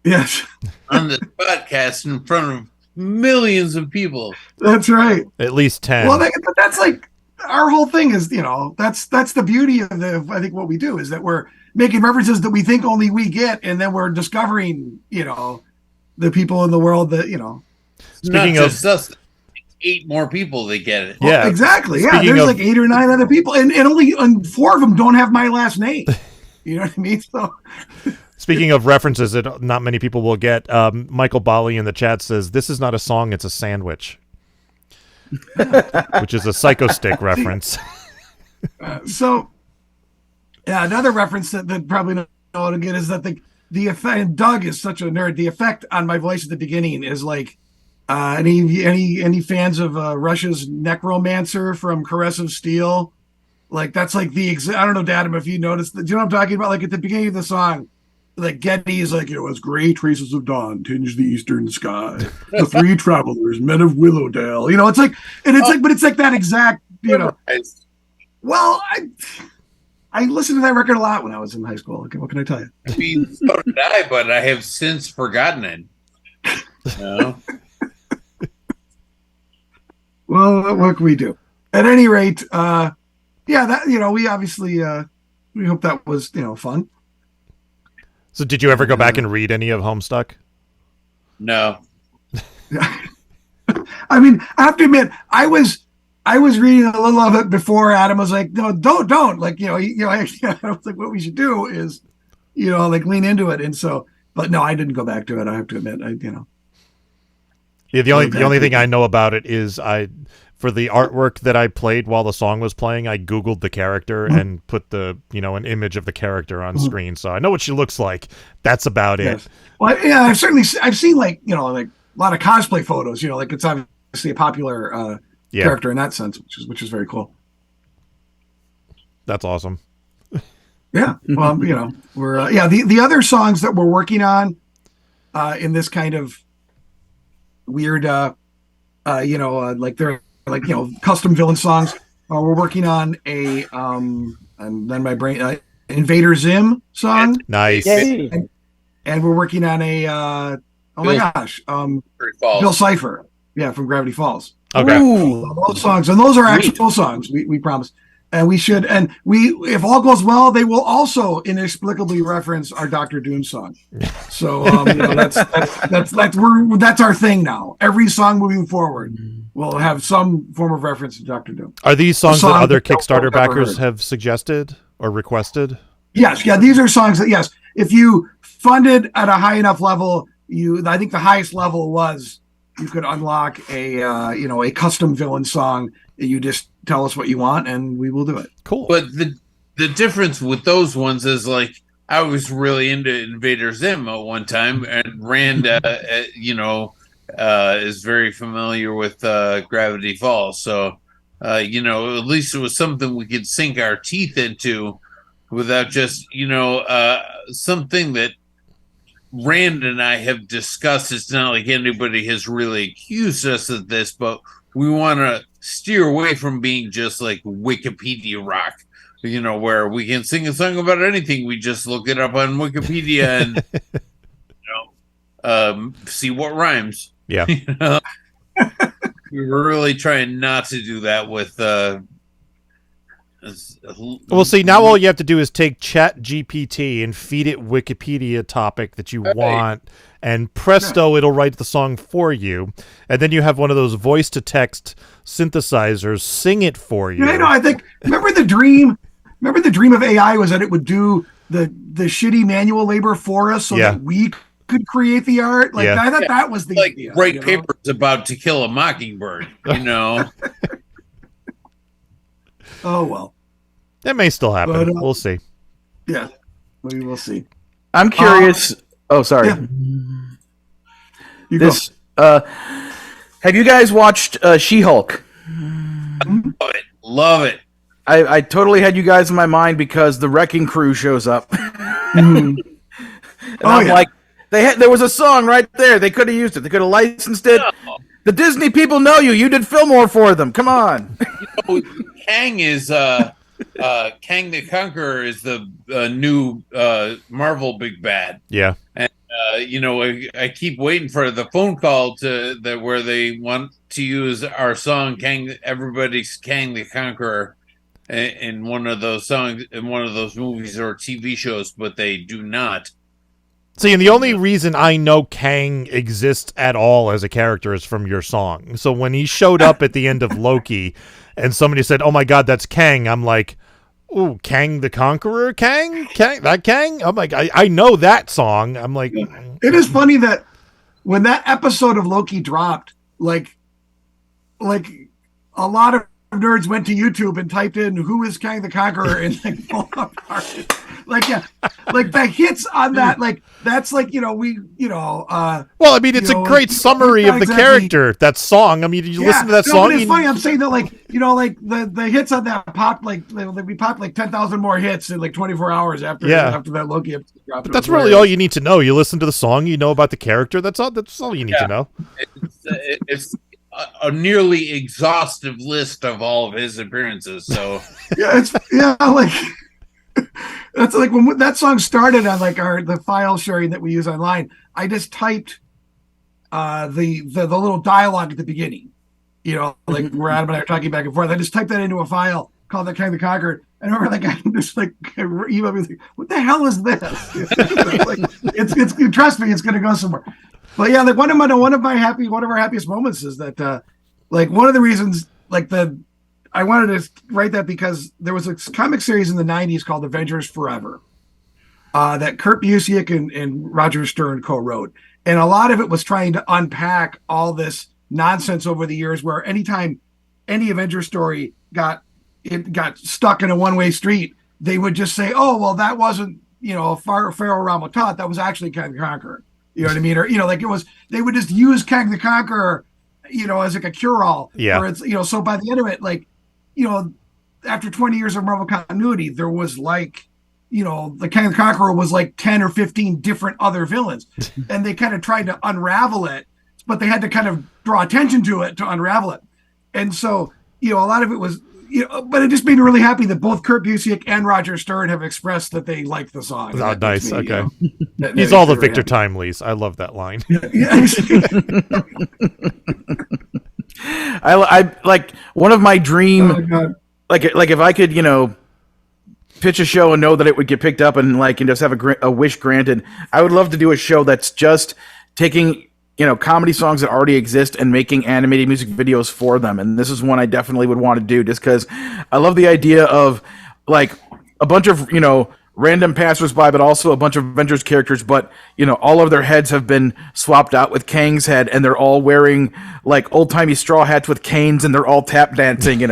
Yes. On this podcast in front of millions of people. That's right. At least 10. Well, but that's like our whole thing is, that's the beauty of I think what we do is that we're making references that we think only we get, and then we're discovering, the people in the world that, Speaking not just us, 8 more people that get it. Yeah, well, exactly. Yeah, there's like 8 or 9 other people, and only 4 of them don't have my last name. You know what I mean? So. Speaking of references that not many people will get, Michael Bali in the chat says, "This is not a song, it's a sandwich," which is a Psycho Stick reference. Another reference that probably not all to get is that the effect. And Doug is such a nerd. The effect on my voice at the beginning is like any fans of Russia's Necromancer from Caress of Steel. Like that's like I don't know, Adam, if you noticed. Do you know what I'm talking about? Like at the beginning of the song. Like Getty is like, as gray traces of dawn tinge the eastern sky. The 3 travelers, men of Willowdale. It's like, and it's like, but it's like that exact, Well, I listened to that record a lot when I was in high school. Okay, what can I tell you? I mean, so did I, but I have since forgotten it. Well, what can we do? At any rate, yeah, that we obviously we hope that was fun. So did you ever go back and read any of Homestuck? No. I mean, I have to admit, I was reading a little of it before Adam was like, no, don't like, I was like, what we should do is, like lean into it. And so, but no, I didn't go back to it. I have to admit, Yeah, the only thing I know about it is for the artwork that I played while the song was playing, I Googled the character and put an image of the character on screen. So I know what she looks like. That's about it. Well, yeah, I've seen like a lot of cosplay photos, like it's obviously a popular character in that sense, which is very cool. That's awesome. Yeah. Well, we're the other songs that we're working on in this kind of weird like they're like custom villain songs. We're working on a and then my brain Invader Zim song. Nice. And we're working on a Bill Cipher, from Gravity Falls. Okay. Those songs, and those are actual songs. We promise, and we should, and if all goes well, they will also inexplicably reference our Doctor Doom song. So that's our thing now. Every song moving forward will have some form of reference to Doctor Doom. Are these songs that other Kickstarter backers have suggested or requested? Yes, these are songs that if you funded at a high enough level, I think the highest level was you could unlock a custom villain song. You just tell us what you want and we will do it. Cool. But the difference with those ones is like I was really into Invader Zim at one time, and Rand is very familiar with Gravity Falls. So at least it was something we could sink our teeth into without just something that Rand and I have discussed. It's not like anybody has really accused us of this, but we want to steer away from being just like Wikipedia rock, where we can sing a song about anything. We just look it up on Wikipedia and see what rhymes. Yeah. We were really trying not to do that with well, see, now all you have to do is take Chat GPT and feed it Wikipedia topic that you want, and presto, it'll write the song for you. And then you have one of those voice-to-text synthesizers sing it for you. I think, remember the dream of AI was that it would do the shitty manual labor for us so that we could create the art. Like, I thought that was the idea. Write papers about To Kill a Mockingbird, Oh, well. It may still happen. But, we'll see. Yeah, we will see. I'm curious. Sorry. Yeah. Have you guys watched She-Hulk? Love it. I totally had you guys in my mind because the Wrecking Crew shows up. And I'm like, there was a song right there. They could have used it. They could have licensed it. No. The Disney people know you. You did Fillmore for them. Come on. Kang is Kang the Conqueror is the new Marvel big bad. Yeah. And I keep waiting for the phone call where they want to use our song Kang, everybody's Kang the Conqueror in one of those songs in one of those movies or TV shows, but they do not. See, and the only reason I know Kang exists at all as a character is from your song. So when he showed up at the end of Loki and somebody said, "Oh my God, that's Kang," I'm like, "Ooh, Kang the Conqueror? Kang? That Kang?" I'm like, I know that song. I'm like... It is funny that when that episode of Loki dropped, like a lot of nerds went to YouTube and typed in "Who is Kang the Conqueror?" and like the hits on that, like that's like well, I mean, it's a great summary of the character. That song. I mean, you listen to that song. But it's funny. I'm saying that like the hits on that popped we popped like 10,000 more hits in like 24 hours after that Loki episode dropped. But that's really all you need to know. You listen to the song, you know about the character. That's all you need to know. It's a nearly exhaustive list of all of his appearances. So that's like when that song started on like the file sharing that we use online. I just typed the little dialogue at the beginning, like where Adam and I are talking back and forth. I just typed that into a file called the King the Conqueror. And I remember that guy just like emailed me, like, what the hell is this? Like, it's trust me, it's going to go somewhere. But yeah, like one of our happiest moments is that like one of the reasons like I wanted to write that because there was a comic series in the 90s called Avengers Forever that Kurt Busiek and Roger Stern co-wrote. And a lot of it was trying to unpack all this nonsense over the years where anytime any Avengers story got stuck in a one-way street, they would just say, oh, well, that wasn't, Pharaoh Ramatat. That was actually Kang the Conqueror. You know what I mean? Or, like it was, they would just use Kang the Conqueror, as like a cure-all. Yeah. Or it's, so by the end of it, like, after 20 years of Marvel continuity, there was like, the Kang the Conqueror was like 10 or 15 different other villains. And they kind of tried to unravel it, but they had to kind of draw attention to it to unravel it. And so, a lot of it was, but it just made me really happy that both Kurt Busiek and Roger Stern have expressed that they like the song. Oh, nice. Me, okay. He's all the Victor Timeleys. I love that line. I like one of my dream, like if I could, pitch a show and know that it would get picked up and just have a wish granted, I would love to do a show that's just taking comedy songs that already exist and making animated music videos for them. And this is one I definitely would want to do just because I love the idea of like a bunch of, random passersby, but also a bunch of Avengers characters. But, all of their heads have been swapped out with Kang's head and they're all wearing like old timey straw hats with canes and they're all tap dancing, just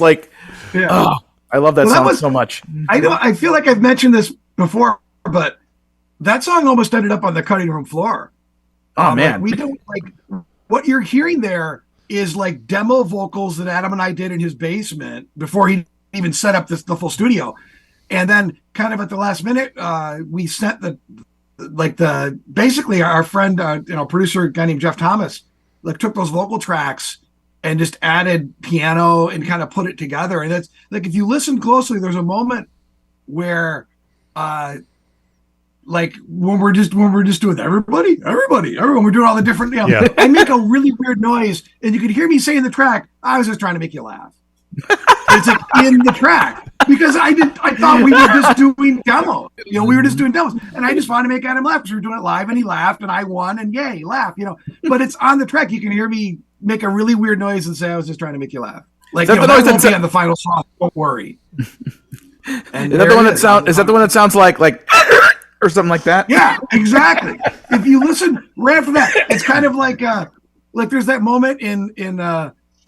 like, oh, I love that song so much. I feel like I've mentioned this before, but that song almost ended up on the cutting room floor. Oh man, we don't like what you're hearing there is like demo vocals that Adam and I did in his basement before he even set up the full studio, and then kind of at the last minute, we sent basically our friend, producer, a guy named Jeff Thomas, like took those vocal tracks and just added piano and kind of put it together. And that's like if you listen closely, there's a moment where. Like when we're just doing everyone, we're doing all the different, I make a really weird noise and you could hear me say in the track, I was just trying to make you laugh. It's like in the track because I thought we were just doing demos, we were just doing demos and I just wanted to make Adam laugh because we were doing it live and he laughed and I won and yay, laugh, but it's on the track. You can hear me make a really weird noise and say, I was just trying to make you laugh. Like, that won't be on the final song. Don't worry. And is that the one that sounds like or something like that? Yeah, exactly. If you listen right after that, it's kind of like there's that moment in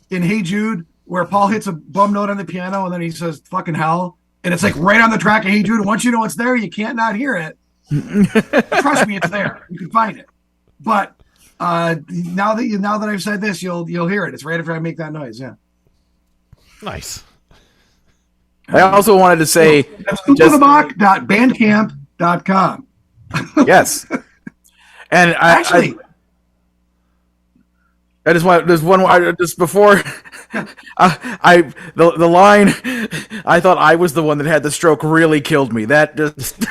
Hey Jude where Paul hits a bum note on the piano and then he says "fucking hell," and it's like right on the track of Hey Jude. And once you know it's there, you can't not hear it. Trust me, it's there. You can find it. But now that I've said this, you'll hear it. It's right after I make that noise. Yeah. Nice. I also wanted to say that's ookla-the-mok.bandcamp.com. Yes, and I just want there's one just before the line I thought I was the one that had the stroke really killed me. That just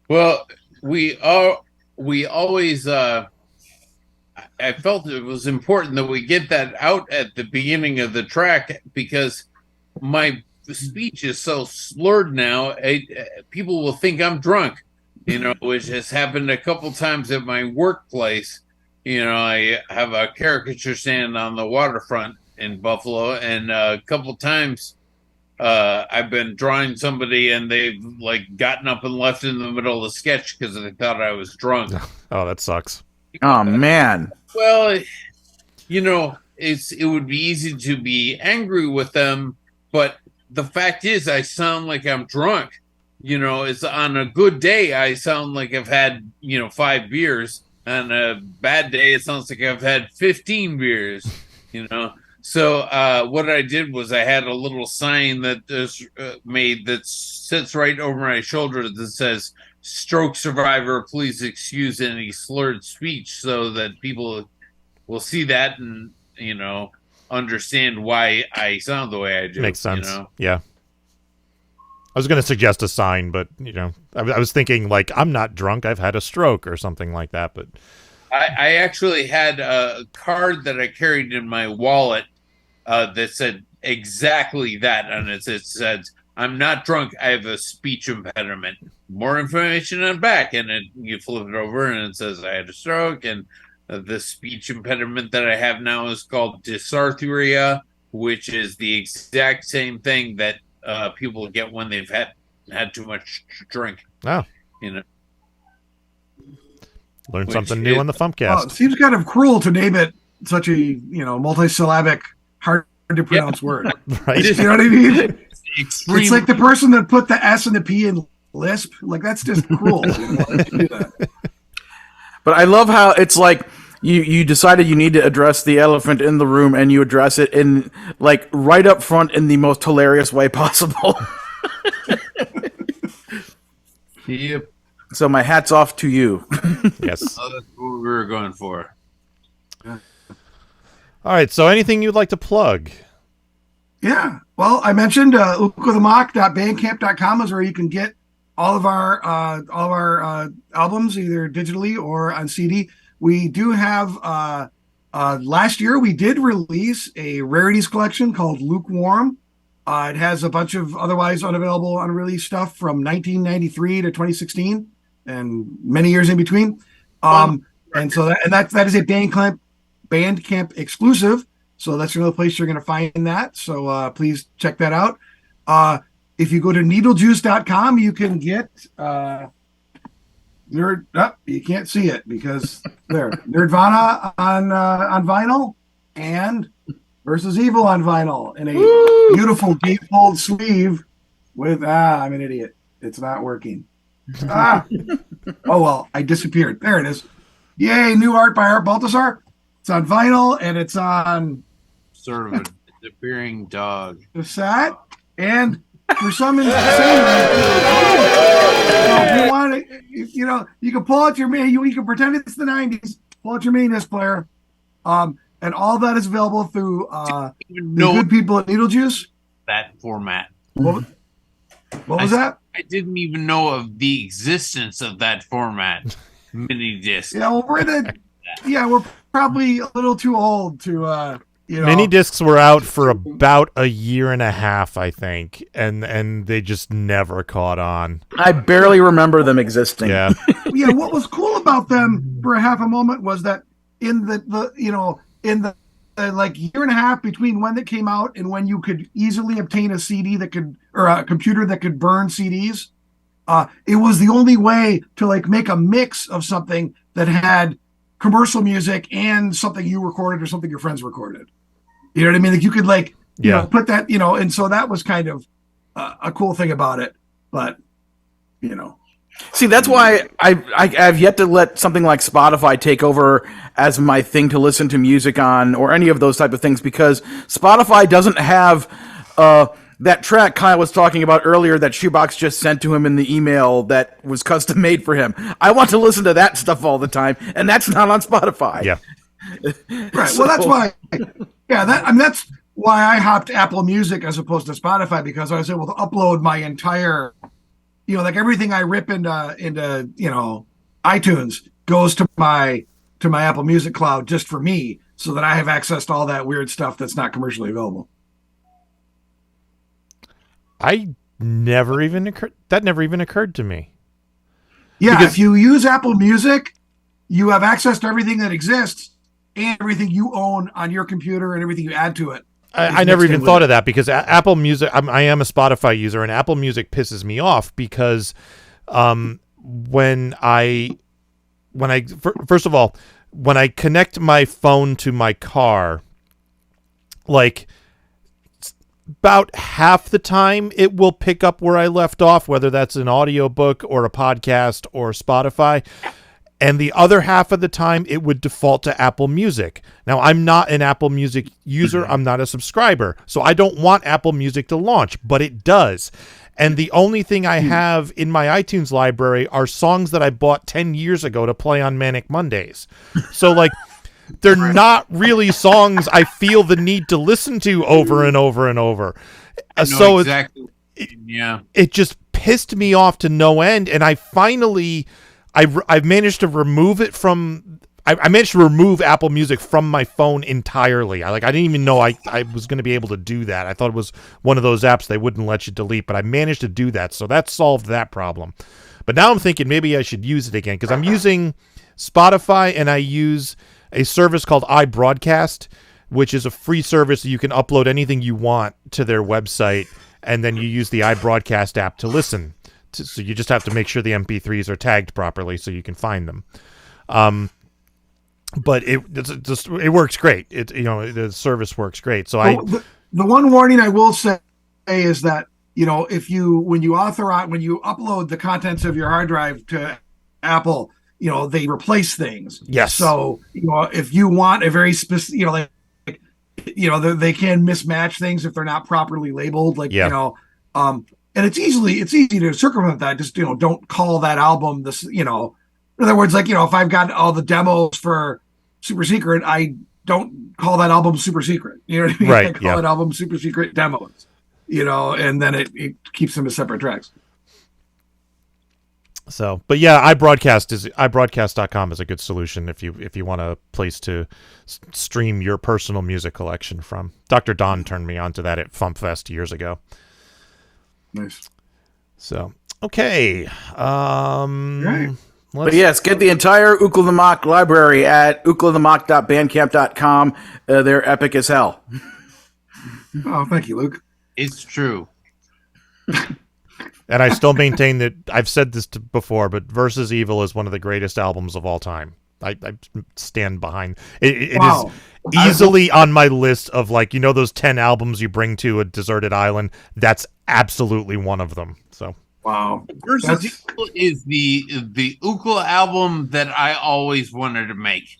well, we always I felt it was important that we get that out at the beginning of the track because my speech is so slurred now. People will think I'm drunk, which has happened a couple times at my workplace. I have a caricature stand on the waterfront in Buffalo, and a couple times I've been drawing somebody and they've like gotten up and left in the middle of the sketch because they thought I was drunk. Oh, that sucks. Oh man. Well, it would be easy to be angry with them, but the fact is I sound like I'm drunk. It's on a good day I sound like I've had, 5 beers. On a bad day it sounds like I've had 15 beers, So what I did was I had a little sign that is made that sits right over my shoulder that says, "Stroke survivor, please excuse any slurred speech," so that people will see that and, understand why I sound the way I do. Makes sense. Yeah. I was going to suggest a sign, but, I was thinking like, I'm not drunk, I've had a stroke or something like that, but I actually had a card that I carried in my wallet that said exactly that on it. It said, "I'm not drunk. I have a speech impediment. More information on back." And you flip it over, and it says, "I had a stroke, and the speech impediment that I have now is called dysarthria, which is the exact same thing that people get when they've had too much drink." Oh. You know. Learn something new on the FuMPCast. Well, it seems kind of cruel to name it such a multisyllabic, hard to pronounce word. Right. You know what I mean? It's like the person that put the S and the P in lisp. Like, that's just cruel. But I love how it's like you decided you need to address the elephant in the room, and you address it in like right up front in the most hilarious way possible. Yep. So my hat's off to you. Yes. Oh, that's what we were going for. All right. So anything you'd like to plug? Yeah. Well, I mentioned ooklathemok.bandcamp.com is where you can get all of our albums, either digitally or on CD. We do have last year we did release a rarities collection called Lukewarm. It has a bunch of otherwise unavailable, unreleased stuff from 1993 to 2016 and many years in between. And so that is a Bandcamp exclusive. So that's another place you're going to find that. So please check that out. If you go to needlejuice.com, you can get you can't see it because there Nerdvana on vinyl and Versus Evil on vinyl in a beautiful gatefold sleeve with I'm an idiot. It's not working. Oh well, I disappeared. There it is. Yay, new art by Art Baltasar. It's on vinyl and it's on Sort of a disappearing dog. the set. And for some insane reason, if you want to, you can pull out your you can pretend it's the 90s, pull out your main disc player. And all that is available through the good people at Needle Juice. That format. What was that? I didn't even know of the existence of that format. Mini disc. Yeah, well, we're probably a little too old to Mini discs were out for about a year and a half, I think, and they just never caught on. I barely remember them existing. Yeah. Yeah, what was cool about them for a half a moment was that in the like year and a half between when it came out and when you could easily obtain a CD that could, or a computer that could burn CDs, it was the only way to like make a mix of something that had commercial music and something you recorded or something your friends recorded. You know what I mean? Like you could put that, and so that was kind of a cool thing about it. But, See, that's why I've yet to let something like Spotify take over as my thing to listen to music on, or any of those type of things, because Spotify doesn't have that track Kyle was talking about earlier that Shoebox just sent to him in the email that was custom made for him. I want to listen to that stuff all the time, and that's not on Spotify. Yeah. Right. Well, that's why. Yeah. That's why I hopped Apple Music as opposed to Spotify, because I was able to upload my entire, like everything I rip into iTunes goes to my Apple Music cloud just for me, so that I have access to all that weird stuff that's not commercially available. That never even occurred to me. Yeah, Because- if you use Apple Music, you have access to everything that exists and everything you own on your computer and everything you add to it. I never even thought of that, because Apple Music, I am a Spotify user, and Apple Music pisses me off because when I first of all, when I connect my phone to my car, like about half the time it will pick up where I left off, whether that's an audiobook or a podcast or Spotify. And the other half of the time, it would default to Apple Music. Now, I'm not an Apple Music user. I'm not a subscriber. So I don't want Apple Music to launch, but it does. And the only thing I have in my iTunes library are songs that I bought 10 years ago to play on Manic Mondays. So, like, they're not really songs I feel the need to listen to over and over and over. So exactly. Yeah. It just pissed me off to no end. And I finally... I've managed to remove it from I managed to remove Apple Music from my phone entirely. I didn't even know I was going to be able to do that. I thought it was one of those apps they wouldn't let you delete, but I managed to do that. So that solved that problem. But now I'm thinking maybe I should use it again because I'm using Spotify and I use a service called iBroadcast, which is a free service. You can upload anything you want to their website, and then you use the iBroadcast app to listen. So you just have to make sure the MP3s are tagged properly so you can find them. But it works great. The service works great. So the one warning I will say is that when you upload the contents of your hard drive to Apple, they replace things. Yes. So if you want a very specific, they can mismatch things if they're not properly labeled. And it's easy to circumvent that. Just don't call that album this. In other words, if I've got all the demos for Super Secret, I don't call that album Super Secret. You know what I mean? Right, I call it album Super Secret Demos. And then it keeps them as separate tracks. So, but yeah, iBroadcast.com is a good solution if you want a place to stream your personal music collection from. Dr. Don turned me on to that at FuMPFest years ago. Nice. So, okay. Right. But yes, get the entire Ookla the Mok library at ooklathemok.bandcamp.com. They're epic as hell. Oh, thank you, Luke. It's true. And I still maintain that I've said this before, but Versus Evil is one of the greatest albums of all time. I stand behind it. It is easily on my list of those 10 albums you bring to a deserted island. That's absolutely one of them. So. Wow. Versus Evil is the Ookla album that I always wanted to make.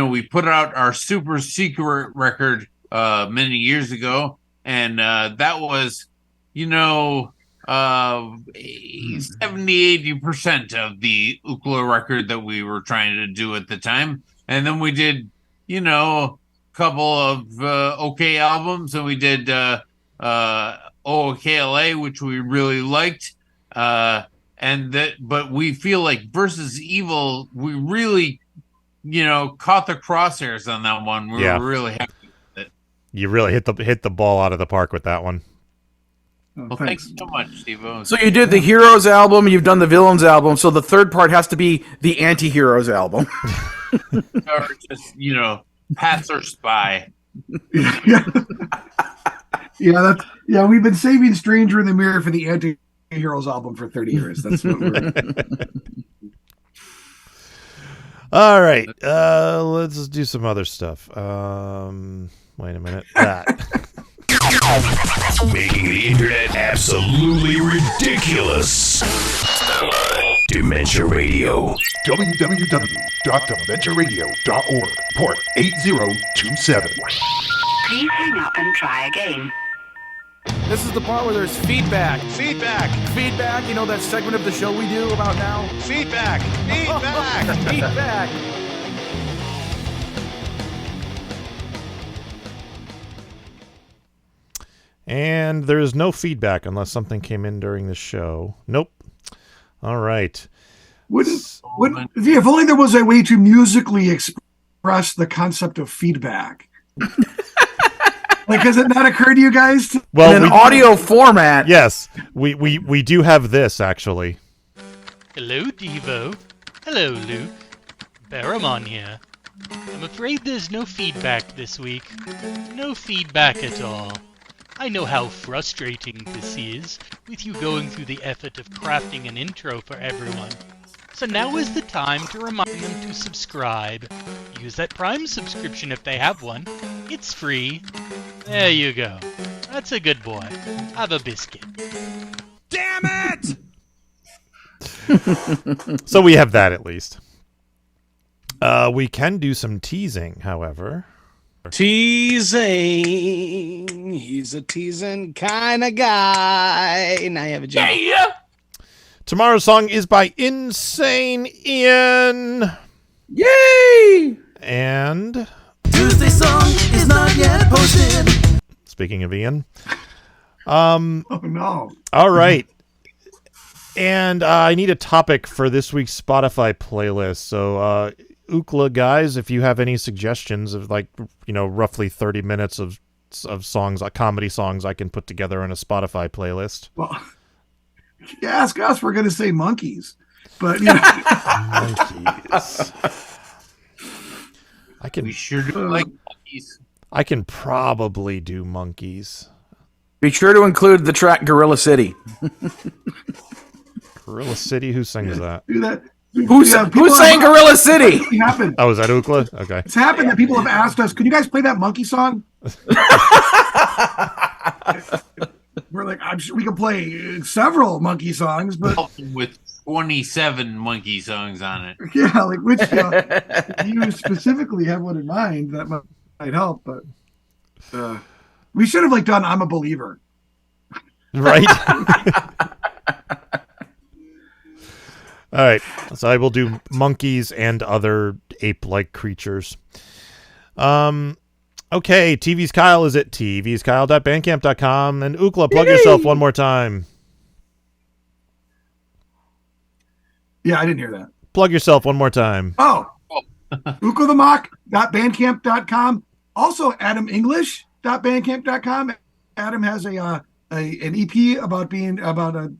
We put out our Super Secret record many years ago, and that was 70-80% of the Ookla record that we were trying to do at the time. And then we did couple of OK albums, and we did OKLA, which we really liked, but we feel like Versus Evil, we really caught the crosshairs on that one. We were really happy with it. You really hit the ball out of the park with that one. Well, thanks so much, Devo. So you did the Heroes album, you've done the Villains album, so the third part has to be the Anti-Heroes album. Or just Pats or Spy. Yeah, we've been saving Stranger in the Mirror for the Anti-Heroes album for 30 years. That's what we're All right. Let's do some other stuff. Wait a minute. That. Making the internet absolutely ridiculous. Dementia Radio. www.dementiaradio.org. Port 8027. Please hang up and try again. This is the part where there's feedback. Feedback. That segment of the show we do about now. Feedback. Feedback. And there is no feedback unless something came in during the show. Nope. All right. If only there was a way to musically express the concept of feedback. Has it not occurred to you guys? Well, in an audio format. Yes, we do have this actually. Hello, Devo. Hello, Luke. Baramon here. I'm afraid there's no feedback this week. No feedback at all. I know how frustrating this is, with you going through the effort of crafting an intro for everyone. So now is the time to remind them to subscribe. Use that Prime subscription if they have one. It's free. There you go. That's a good boy. Have a biscuit. Damn it! So we have that at least. We can do some teasing, however. Teasing. He's a teasing kind of guy. And I have a job. Yeah! Tomorrow's song is by Insane Ian. Yay! And Tuesday song is not yet posted. Speaking of Ian. Oh no. All right. And I need a topic for this week's Spotify playlist. So, Ookla guys, if you have any suggestions of roughly 30 minutes of songs, comedy songs I can put together in a Spotify playlist. Well, if you ask us, we're going to say monkeys. But monkeys. We sure do like monkeys. I can probably do monkeys. Be sure to include the track Gorilla City. Gorilla City? Who sings that? Do that. Who's saying Gorilla City? Oh, is that Ookla? Okay. It's happened that people have asked us, "Can you guys play that monkey song?" We're like, I'm sure we can play several monkey songs, but with 27 monkey songs on it. Yeah, like which if you specifically have one in mind that might help. But we should have done "I'm a Believer," right? All right, so I will do monkeys and other ape-like creatures. Okay, TV's Kyle is at tvskyle.bandcamp.com. And Ookla, plug yourself one more time. Yeah, I didn't hear that. Plug yourself one more time. Oh. Ookla the Mok.bandcamp.com. Also, AdamEnglish.bandcamp.com. Adam has an EP about being a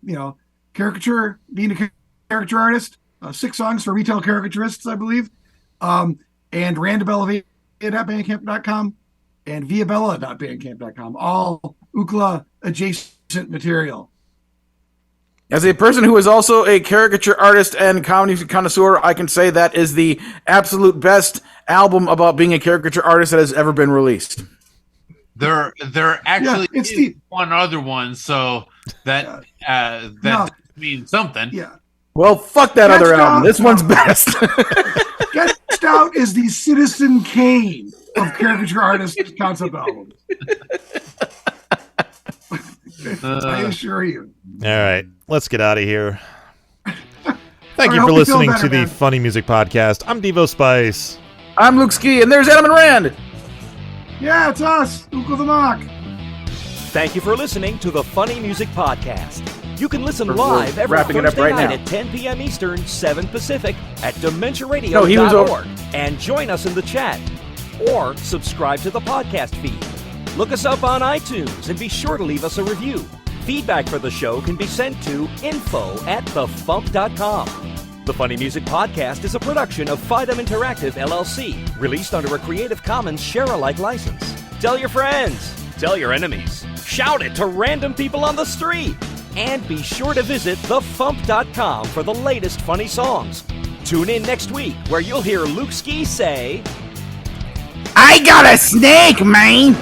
caricature, being a caricature artist. 6 songs for retail caricaturists, I believe. And randabella@bandcamp.com and viabella.bandcamp.com. All Ookla adjacent material. As a person who is also a caricature artist and comedy connoisseur, I can say that is the absolute best album about being a caricature artist that has ever been released. There actually is one other one, so that means something. Yeah. Well, fuck that other album. This one's best. Sketched Out is the Citizen Kane of caricature artist concept albums. I assure you. All right, let's get out of here. Thank you for listening to the Funny Music Podcast. I'm Devo Spice. I'm Luke Ski, and there's Adam and Rand. Yeah, it's us, Ookla the Mok. Thank you for listening to the Funny Music Podcast. You can listen live every Thursday night at 10 p.m. Eastern, 7 Pacific at DementiaRadio.org. And join us in the chat. Or subscribe to the podcast feed. Look us up on iTunes and be sure to leave us a review. Feedback for the show can be sent to info@thefump.com. The Funny Music Podcast is a production of Fidem Interactive, LLC, released under a Creative Commons share-alike license. Tell your friends. Tell your enemies. Shout it to random people on the street. And be sure to visit thefump.com for the latest funny songs. Tune in next week where you'll hear Luke Ski say, I got a snake, man!